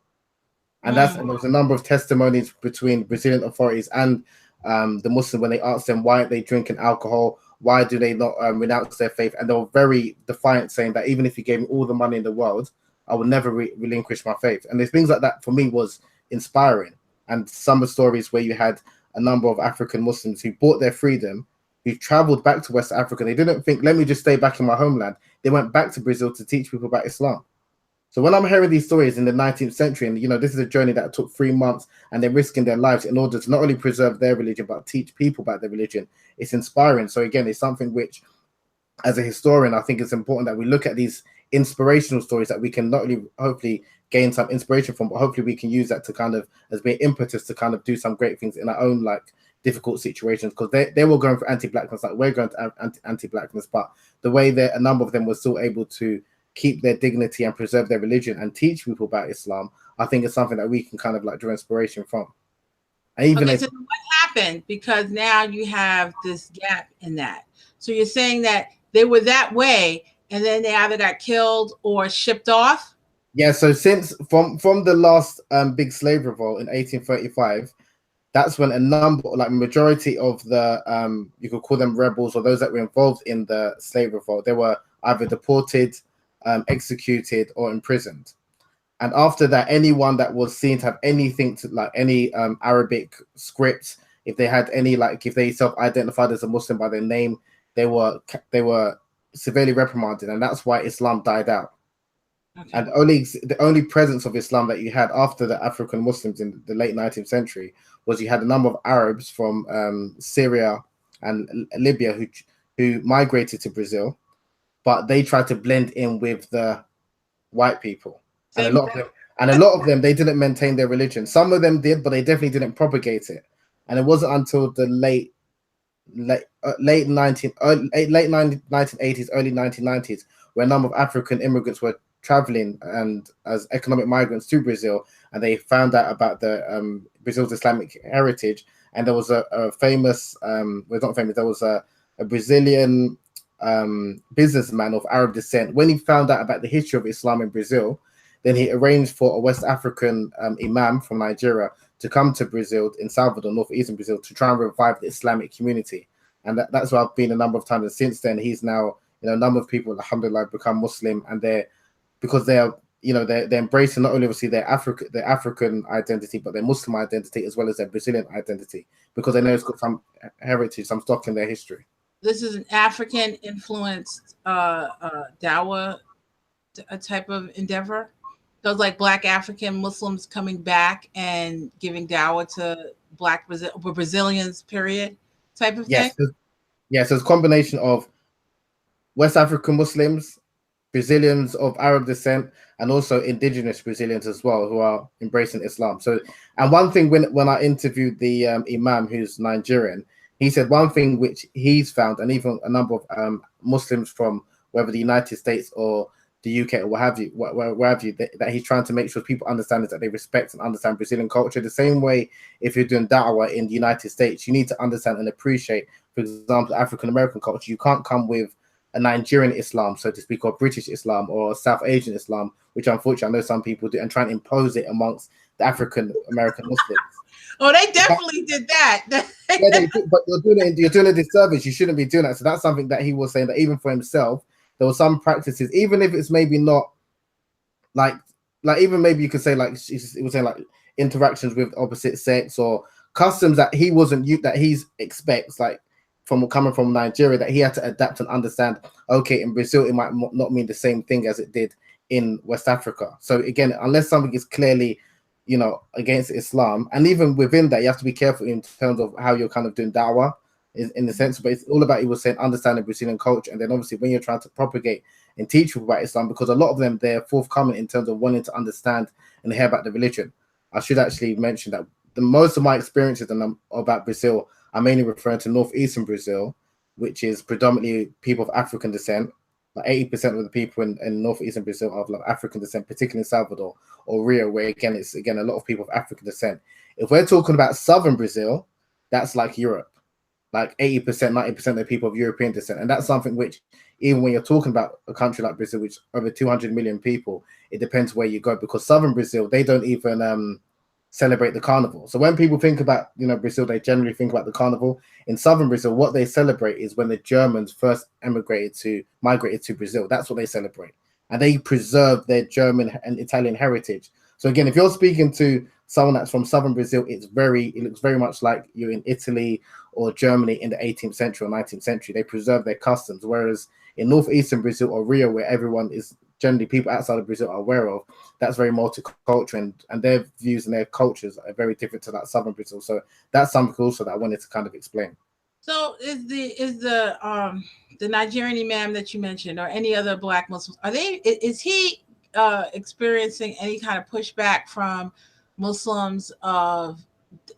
And and there was a number of testimonies between Brazilian authorities and the Muslims when they asked them why aren't they drinking alcohol, why do they not renounce their faith, and they were very defiant, saying that even if you gave me all the money in the world, I would never relinquish my faith. And there's things like that for me was inspiring. And some of the stories where you had a number of African Muslims who bought their freedom, who traveled back to West Africa. They didn't think, let me just stay back in my homeland. They went back to Brazil to teach people about Islam. So when I'm hearing these stories in the 19th century, and this is a journey that took 3 months, and they're risking their lives in order to not only preserve their religion, but teach people about their religion, it's inspiring. So again, it's something which, as a historian, I think it's important that we look at these inspirational stories that we can not only hopefully gain some inspiration from, but hopefully we can use that to kind of as being impetus to kind of do some great things in our own like difficult situations, because they were going for anti-blackness like we're going to anti-blackness, but the way that a number of them were still able to keep their dignity and preserve their religion and teach people about Islam, I think it's something that we can kind of like draw inspiration from. And even so what happened? Because now you have this gap in that. So you're saying that they were that way, and then they either got killed or shipped off? Yeah, so since from the last big slave revolt in 1835, that's when a number, like majority of the, you could call them rebels or those that were involved in the slave revolt, they were either deported, executed, or imprisoned. And after that, anyone that was seen to have anything to like any Arabic script, if they had any, like if they self-identified as a Muslim by their name, they were severely reprimanded, and that's why Islam died out. Okay. And the only presence of Islam that you had after the African Muslims in the late 19th century was you had a number of Arabs from Syria and Libya who migrated to Brazil, but they tried to blend in with the white people. And a lot of them, they didn't maintain their religion. Some of them did, but they definitely didn't propagate it. And it wasn't until the late 1980s, early 1990s, where a number of African immigrants were traveling and as economic migrants to Brazil, and they found out about the Brazil's Islamic heritage. And there was a famous, well, not famous, there was a Brazilian businessman of Arab descent. When he found out about the history of Islam in Brazil, then he arranged for a West African imam from Nigeria to come to Brazil, in Salvador, northeastern Brazil, to try and revive the Islamic community. And that's where I've been a number of times. And since then, he's now, a number of people, alhamdulillah, become Muslim, and because they're embracing not only obviously their African identity, but their Muslim identity as well as their Brazilian identity, because they know it's got some heritage, some stock in their history. This is an African influenced dawah type of endeavor. Those like Black African Muslims coming back and giving dawah to Black Brazilians, period, type of thing. Yes, it's a combination of West African Muslims, Brazilians of Arab descent, and also indigenous Brazilians as well, who are embracing Islam. So, and one thing when I interviewed the Imam, who's Nigerian, he said one thing which he's found, and even a number of Muslims from whether the United States or the UK or what have you, that he's trying to make sure people understand is that they respect and understand Brazilian culture. The same way, if you're doing da'wah in the United States, you need to understand and appreciate, for example, African American culture. You can't come with a Nigerian Islam, so to speak, or British Islam or South Asian Islam, which unfortunately I know some people do, and try and impose it amongst the African American Muslims. Oh, they definitely did that. Yeah, they do, but you're doing a disservice. You shouldn't be doing that. So that's something that he was saying, that even for himself, there were some practices, even if it's maybe not like even maybe you could say like it was saying like interactions with opposite sex or customs that he expects, like from coming from Nigeria, that he had to adapt and understand. Okay, in Brazil it might not mean the same thing as it did in West Africa. So again, unless something is clearly against Islam, and even within that you have to be careful in terms of how you're kind of doing da'wah in the sense, but it's all about, he was saying, understanding Brazilian culture. And then obviously when you're trying to propagate and teach people about Islam, because a lot of them, they're forthcoming in terms of wanting to understand and hear about the religion. I should actually mention that the most of my experiences about Brazil are mainly referring to northeastern Brazil, which is predominantly people of African descent. Like 80% of the people in northeastern Brazil are of African descent, particularly in Salvador or Rio, where it's a lot of people of African descent. If we're talking about southern Brazil, that's like Europe. Like 80%, 90% of the people of European descent. And that's something which, even when you're talking about a country like Brazil, which over 200 million people, it depends where you go, because southern Brazil, they don't even celebrate the carnival. So when people think about, Brazil, they generally think about the carnival. In southern Brazil, what they celebrate is when the Germans first migrated to Brazil. That's what they celebrate. And they preserve their German and Italian heritage. So again, if you're speaking to someone that's from southern Brazil, it looks very much like you're in Italy or Germany in the 18th century or 19th century. They preserve their customs. Whereas in northeastern Brazil or Rio, where everyone is generally people outside of Brazil are aware of, that's very multicultural, and their views and their cultures are very different to that southern Brazil. So that's something also that I wanted to kind of explain. So is the Nigerian imam that you mentioned, or any other Black Muslims, is he experiencing any kind of pushback from Muslims of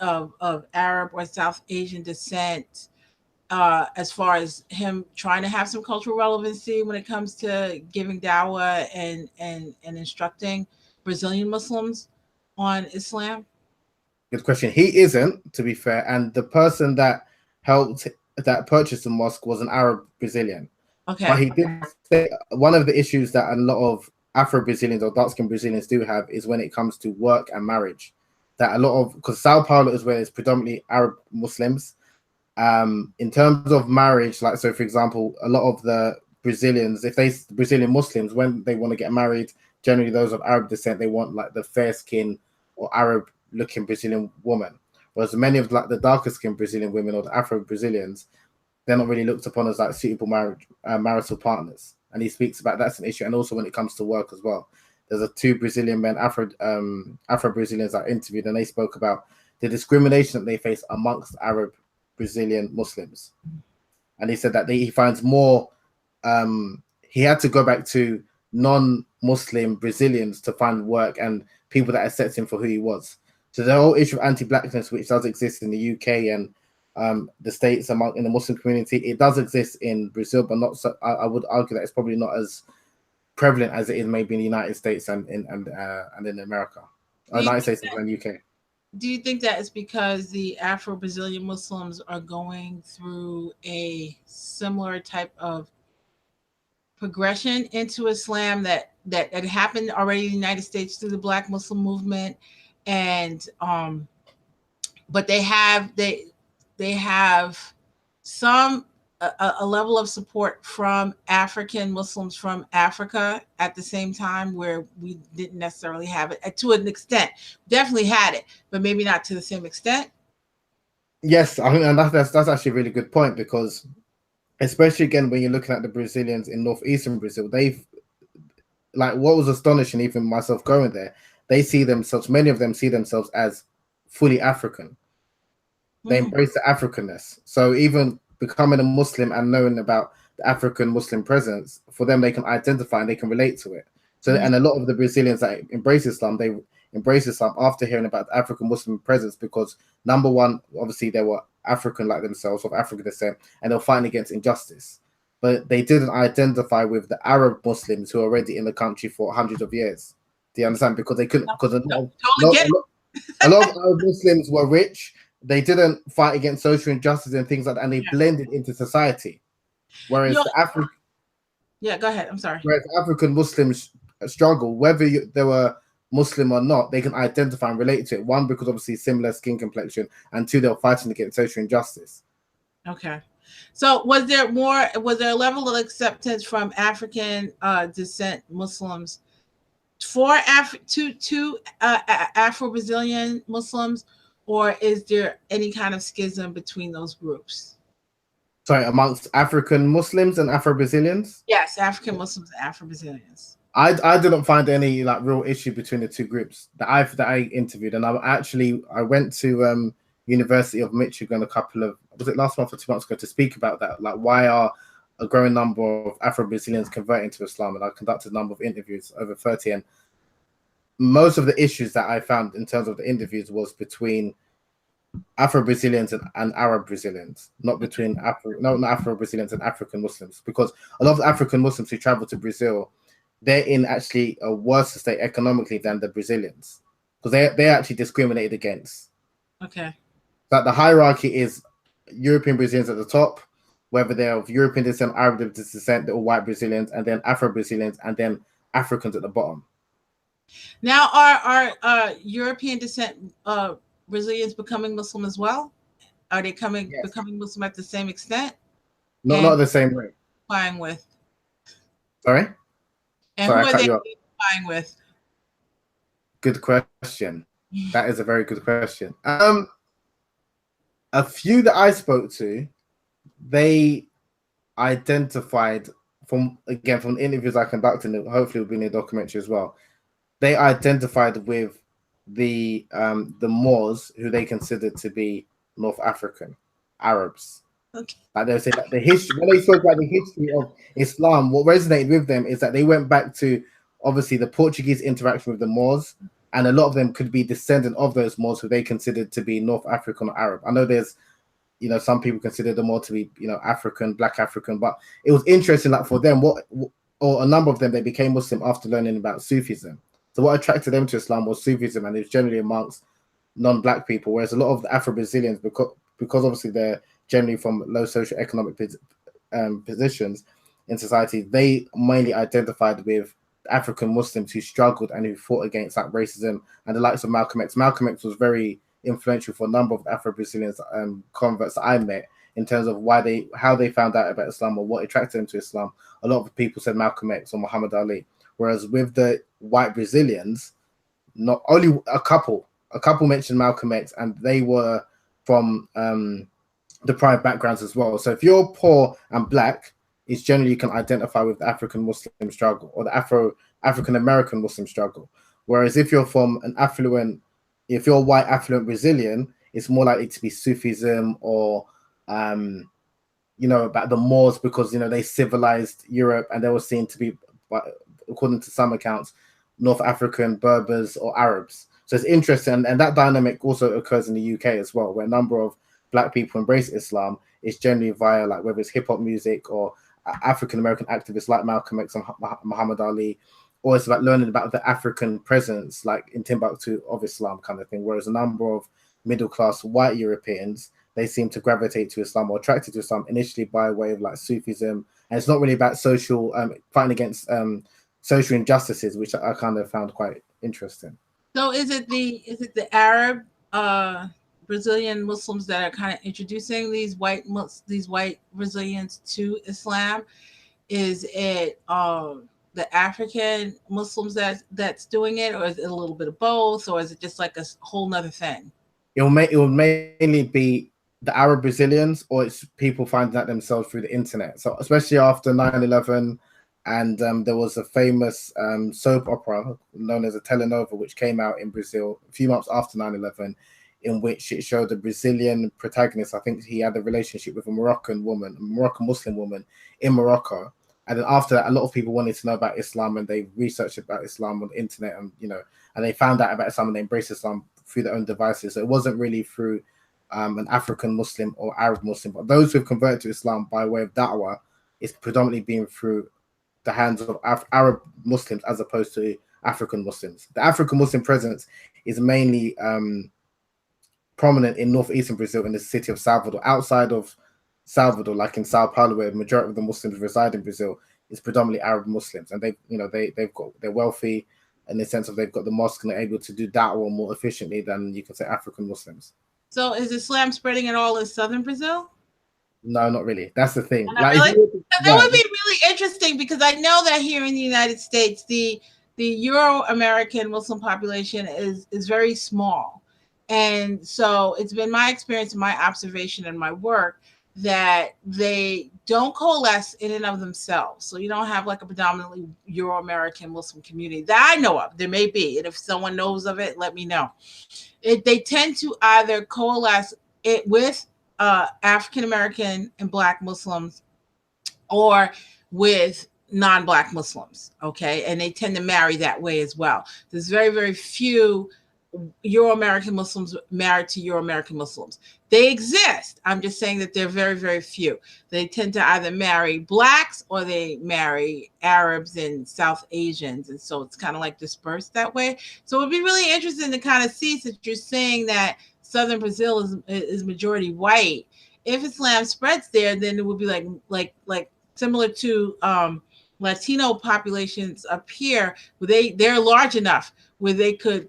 Arab or South Asian descent, as far as him trying to have some cultural relevancy when it comes to giving dawah and instructing Brazilian Muslims on Islam? Good question. He isn't, to be fair, and the person that purchased the mosque was an Arab Brazilian. Okay. But he did say one of the issues that a lot of Afro-Brazilians or dark-skinned Brazilians do have is when it comes to work and marriage. That a lot of, because Sao Paulo is where it's predominantly Arab Muslims. In terms of marriage, like, so for example, a lot of the Brazilians, Brazilian Muslims, when they want to get married, generally those of Arab descent, they want like the fair skin or Arab looking Brazilian woman. Whereas many of like the darker skinned Brazilian women or the Afro Brazilians, they're not really looked upon as like suitable marital partners. And he speaks about that's an issue. And also when it comes to work as well. There's two Brazilian men, Afro Brazilians I interviewed, and they spoke about the discrimination that they face amongst Arab Brazilian Muslims. And he said that he finds more, he had to go back to non-Muslim Brazilians to find work and people that accept him for who he was. So the whole issue of anti-blackness, which does exist in the UK and the States in the Muslim community, it does exist in Brazil, but not so. I would argue that it's probably not as prevalent as it is maybe in the United States and in America, United States and UK. Do you think that it's because the Afro-Brazilian Muslims are going through a similar type of progression into Islam that happened already in the United States through the Black Muslim movement, and but they have some a level of support from African Muslims from Africa at the same time, where we didn't necessarily have it to an extent. Definitely had it, but maybe not to the same extent. Yes, I think, and that's actually a really good point, because especially again when you're looking at the Brazilians in northeastern Brazil, they've, like, what was astonishing, even myself going there, they see themselves, many of them see themselves as fully African. They embrace the Africanness. So even becoming a Muslim and knowing about the African Muslim presence, for them, they can identify and they can relate to it. So, and a lot of the Brazilians that embrace Islam, they embrace Islam after hearing about the African Muslim presence, because number one, obviously they were African like themselves, of African descent, and they're fighting against injustice. But they didn't identify with the Arab Muslims who are already in the country for hundreds of years. Do you understand? Because they couldn't, because a lot of Arab Muslims were rich. They didn't fight against social injustice and things like that, and they blended into society. Whereas the African, go ahead. I'm sorry. Whereas African Muslims struggle, whether they were Muslim or not, they can identify and relate to it. One, because obviously similar skin complexion, and two, they're fighting against social injustice. Okay. So was there a level of acceptance from African descent Muslims for Afro-Brazilian Muslims, or is there any kind of schism between those groups? Sorry, amongst African Muslims and Afro-Brazilians? Yes, African Muslims and Afro-Brazilians. I didn't find any like real issue between the two groups that I interviewed, and I went to University of Michigan was it last month or 2 months ago, to speak about that, like why are a growing number of Afro-Brazilians converting to Islam, and I conducted a number of interviews, over 30, and most of the issues that I found in terms of the interviews was between Afro-Brazilians and Arab Brazilians, not between not Afro-Brazilians and African Muslims, because a lot of African Muslims who travel to Brazil, they're in actually a worse state economically than the Brazilians, because they're actually discriminated against. Okay. But the hierarchy is European Brazilians at the top, whether they're of European descent, Arab descent, they're all white Brazilians, and then Afro-Brazilians, and then Africans at the bottom. Now, are European descent Brazilians becoming Muslim as well? Are they becoming Muslim at the same extent? Not the same rate. Identifying with. Sorry? And who are they identifying with? Good question. That is a very good question. A few that I spoke to, they identified from interviews I conducted, and hopefully will be in the documentary as well. They identified with the Moors, who they considered to be North African Arabs. Okay. Like they say that the history, when they spoke about the history of Islam, what resonated with them is that they went back to obviously the Portuguese interaction with the Moors, and a lot of them could be descendant of those Moors who they considered to be North African or Arab. I know there's, some people consider them more to be, African, Black African, but it was interesting that for them, or a number of them, they became Muslim after learning about Sufism. So what attracted them to Islam was Sufism, and it was generally amongst non-Black people, whereas a lot of the Afro-Brazilians, because obviously they're generally from low socio-economic positions in society, they mainly identified with African Muslims who struggled and who fought against like racism, and the likes of Malcolm X. Malcolm X was very influential for a number of Afro-Brazilians converts that I met, in terms of how they found out about Islam or what attracted them to Islam. A lot of people said Malcolm X or Muhammad Ali, whereas with the white Brazilians, not only a couple mentioned Malcolm X, and they were from deprived backgrounds as well. So if you're poor and Black, it's generally you can identify with the African Muslim struggle or the African American Muslim struggle. Whereas if you're from if you're white affluent Brazilian, it's more likely to be Sufism or about the Moors, because they civilized Europe and they were seen to be, according to some accounts, North African, Berbers or Arabs. So it's interesting, and that dynamic also occurs in the UK as well, where a number of Black people embrace Islam. It's generally via like whether it's hip hop music or African American activists like Malcolm X and Muhammad Ali, or it's about learning about the African presence, like in Timbuktu, of Islam kind of thing. Whereas a number of middle class white Europeans, they seem to gravitate to Islam or attracted to Islam initially by way of like Sufism, and it's not really about social fighting against social injustices, which I kind of found quite interesting. So is it the Arab Brazilian Muslims that are kind of introducing these white Brazilians to Islam? Is it the African Muslims that's doing it, or is it a little bit of both, or is it just like a whole nother thing? It will mainly be the Arab Brazilians, or it's people finding out themselves through the internet. So especially after 9/11, and there was a famous soap opera known as a telenovela, which came out in Brazil a few months after 9/11, in which it showed a Brazilian protagonist. I think he had a relationship with a Moroccan woman, a Moroccan Muslim woman in Morocco. And then after that, a lot of people wanted to know about Islam, and they researched about Islam on the internet, and and they found out about Islam and they embraced Islam through their own devices. So it wasn't really through an African Muslim or Arab Muslim, but those who have converted to Islam by way of da'wah is predominantly being through the hands of Arab Muslims as opposed to African Muslims. The African Muslim presence is mainly prominent in northeastern Brazil, in the city of Salvador. Outside of Salvador, like in Sao Paulo, where the majority of the Muslims reside in Brazil, is predominantly Arab Muslims, and they're wealthy in the sense of they've got the mosque and they're able to do da'wah more efficiently than you can say African Muslims. So is Islam spreading at all in southern Brazil? No, not really. That's the thing. Like, really? That would be really interesting, because I know that here in the United States, the Euro-American Muslim population is very small. And so it's been my experience and my observation and my work that they don't coalesce in and of themselves. So you don't have like a predominantly Euro-American Muslim community that I know of. There may be, and if someone knows of it, let me know. They tend to either coalesce it with African-American and Black Muslims, or with non-Black Muslims, okay? And they tend to marry that way as well. There's very, very few Euro-American Muslims married to Euro-American Muslims. They exist. I'm just saying that they're very, very few. They tend to either marry Blacks or they marry Arabs and South Asians. And so it's kind of like dispersed that way. So it'd be really interesting to kind of see, since you're saying that southern Brazil is majority white. If Islam spreads there, then it would be like similar to Latino populations up here, where they're large enough where they could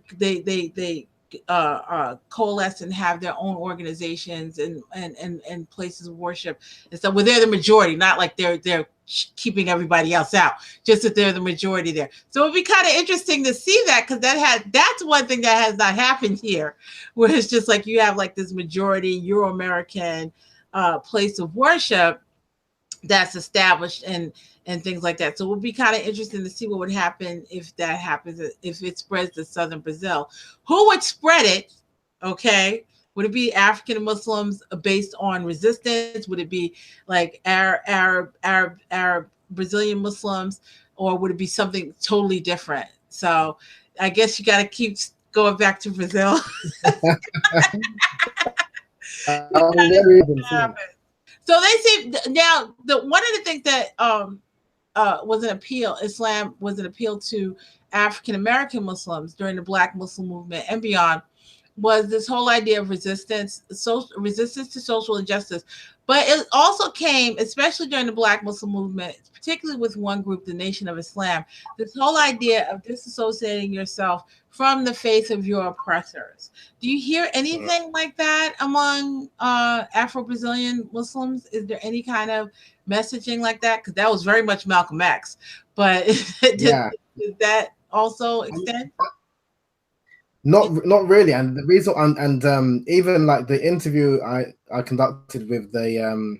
coalesce and have their own organizations and places of worship and stuff, where they're the majority, not like they're keeping everybody else out, just that they're the majority there. So it'd be kind of interesting to see that, because that's one thing that has not happened here, where it's just like you have like this majority Euro-American place of worship that's established and things like that. So it would be kind of interesting to see what would happen if that happens, if it spreads to southern Brazil. Who would spread it? Okay. Would it be African Muslims based on resistance? Would it be like Arab Brazilian Muslims, or would it be something totally different? So I guess you got to keep going back to Brazil. So they say now one of the things that was an appeal, Islam was an appeal to African American Muslims during the Black Muslim movement and beyond, was this whole idea of resistance to social injustice. But it also came, especially during the Black Muslim movement, particularly with one group, the Nation of Islam, this whole idea of disassociating yourself from the faith of your oppressors. Do you hear anything like that among Afro-Brazilian Muslims? Is there any kind of messaging like that? Because that was very much Malcolm X. But did that also extend? Not really. And the reason, and even like the interview I conducted with the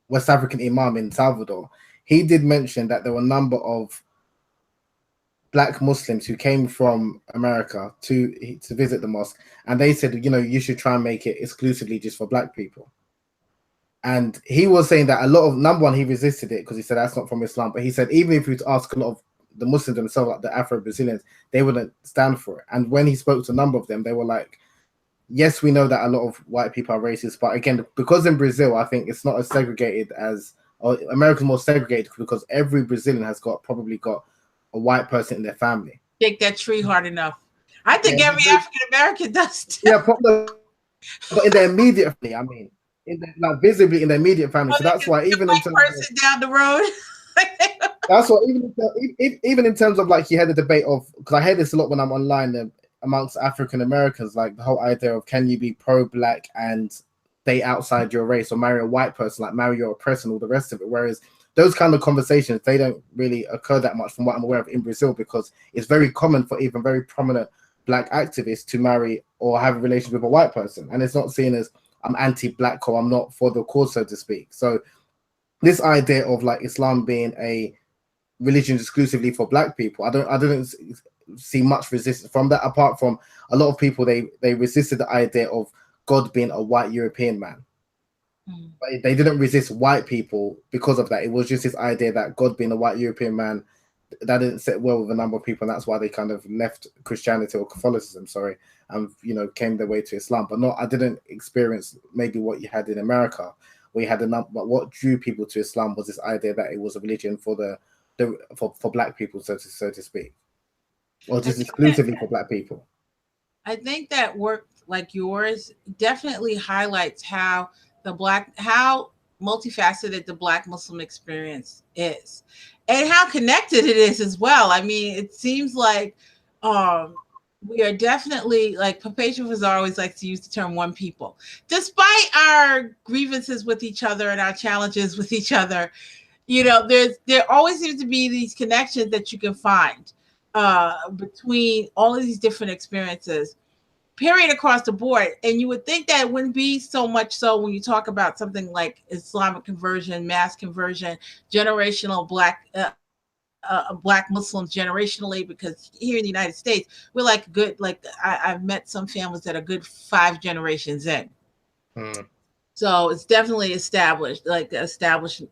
West African Imam in Salvador, he did mention that there were a number of Black Muslims who came from America to visit the mosque, and they said, you should try and make it exclusively just for Black people. And he was saying that a lot of, number one, he resisted it because he said that's not from Islam. But he said even if you ask a lot of the Muslims themselves, like the Afro-Brazilians, they wouldn't stand for it. And when he spoke to a number of them, they were like, yes, we know that a lot of white people are racist, but again, because in Brazil, I think it's not as segregated as, or America's more segregated because every Brazilian has probably got a white person in their family. Take that tree hard enough. I think every African American does too. Yeah, but in their immediate family, I mean, like visibly in their immediate family. So that's why even in terms person down the road. That's what even in terms of like you had a debate of, because I hear this a lot when I'm online amongst African Americans, like the whole idea of can you be pro-black and stay outside your race, or marry a white person, like marry your oppressor and all the rest of it. Whereas those kind of conversations, they don't really occur that much from what I'm aware of in Brazil, because it's very common for even very prominent black activists to marry or have a relationship with a white person, and it's not seen as I'm anti-black or I'm not for the cause, so to speak. So this idea of like Islam being a religion exclusively for black people, I didn't see much resistance from that, apart from a lot of people they resisted the idea of God being a white European man. But they didn't resist white people because of that. It was just this idea that God being a white European man, that didn't sit well with a number of people, and that's why they kind of left Christianity or Catholicism, and came their way to Islam. But I didn't experience maybe what you had in America, where you had but what drew people to Islam was this idea that it was a religion for for black people, so to speak, or just exclusively for black people. I think that work like yours definitely highlights how multifaceted the Black Muslim experience is, and how connected it is as well. I mean, it seems like we are definitely, like Papacia Fazar always likes to use the term one people. Despite our grievances with each other and our challenges with each other, there always seems to be these connections that you can find between all of these different experiences, period, across the board. And you would think that it wouldn't be so much so when you talk about something like Islamic conversion, mass conversion, generational Black Muslims generationally, because here in the United States, we're like good, like I've met some families that are good 5 generations in. So it's definitely established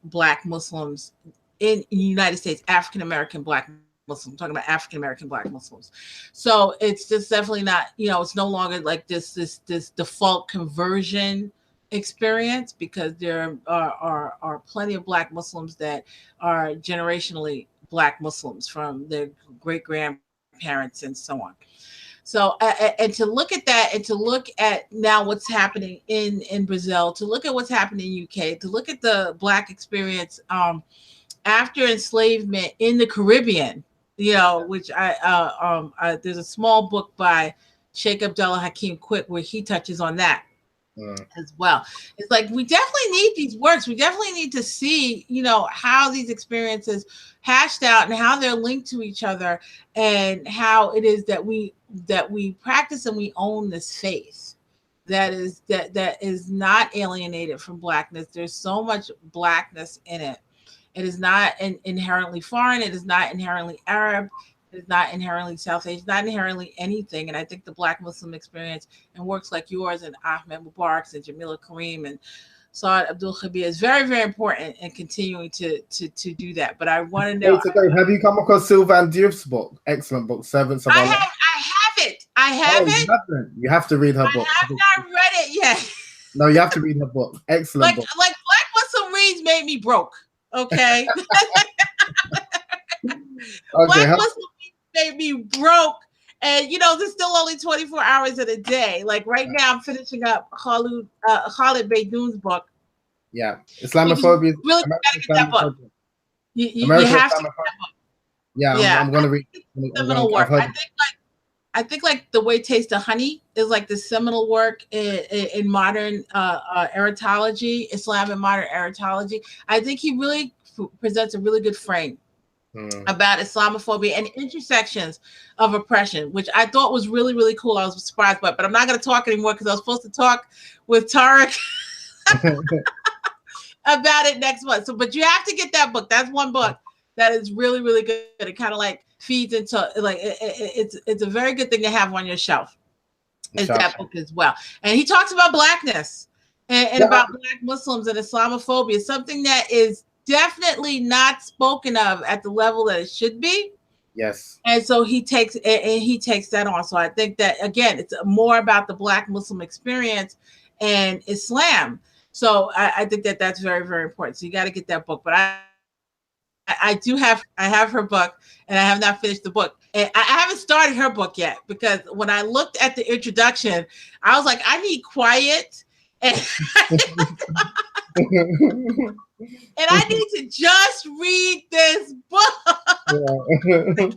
Black Muslims in the United States, African American Black Muslims. I'm talking about African American Black Muslims. So it's just definitely not, it's no longer like this default conversion experience, because there are plenty of Black Muslims that are generationally Black Muslims from their great grandparents and so on. So, and to look at that, and to look at now what's happening in Brazil, to look at what's happening in UK, to look at the Black experience after enslavement in the Caribbean, which there's a small book by Sheikh Abdullah Hakim Quick where he touches on that as well. It's like we definitely need these works. We definitely need to see, how these experiences hashed out and how they're linked to each other, and how it is that we practice and we own this faith that is not alienated from Blackness. There's so much Blackness in it. It is not inherently foreign. It is not inherently Arab. It is not inherently South Asian. Not inherently anything. And I think the Black Muslim experience and works like yours and Ahmed Mubarak's and Jamila Karim and Saad Abdul Khabir is very, very important in continuing to do that. But I want to know. Have you come across Sylvain Diouf's book? Excellent book, Servants of Allah. I have it. You have to read her book. I have not read it yet. No, you have to read her book. Excellent book. Like Black Muslim reads made me broke. Okay. Black Muslim made me broke. And there's still only 24 hours in a day. Like right now, I'm finishing up Khalid Beydoun's book. Yeah, Islamophobia. Really gotta get that book. You have to get that book. Yeah, I'm gonna read seminal work. I think like The Way Taste of Honey is like the seminal work in modern erotology, Islam and modern erotology. I think he really presents a really good frame about Islamophobia and intersections of oppression, which I thought was really, really cool. I was surprised by it, but I'm not going to talk anymore because I was supposed to talk with Tariq about it next month. So, but you have to get that book. That's one book that is really, really good. It kind of like feeds into like it's a very good thing to have on your shelf. Is that book as well? And he talks about Blackness and about Black Muslims and Islamophobia, something that is definitely not spoken of at the level that it should be. Yes. And so he takes that on. So I think that again, it's more about the Black Muslim experience and Islam. So I think that that's very, very important. So you got to get that book. But I have her book, and I have not finished the book. And I haven't started her book yet, because when I looked at the introduction, I was like, I need quiet. And I need to just read this book. Yeah.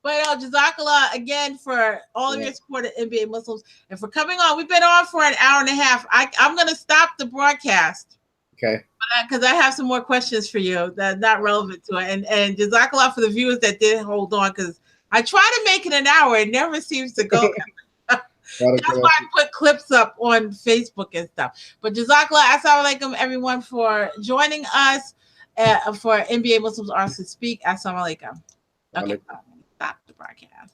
But Jazakallah again for all of your support of NBA Muslims and for coming on. We've been on for an hour and a half. I'm going to stop the broadcast. Okay. Because I have some more questions for you that are not relevant to it. And Jazakallah for the viewers that did hold on, because I try to make it an hour. It never seems to go. That's why I put clips up on Facebook and stuff. But Jazakallah, assalamu alaikum, everyone, for joining us for NBA Muslims Are to Speak. Assalamu alaikum. Okay, stop the broadcast.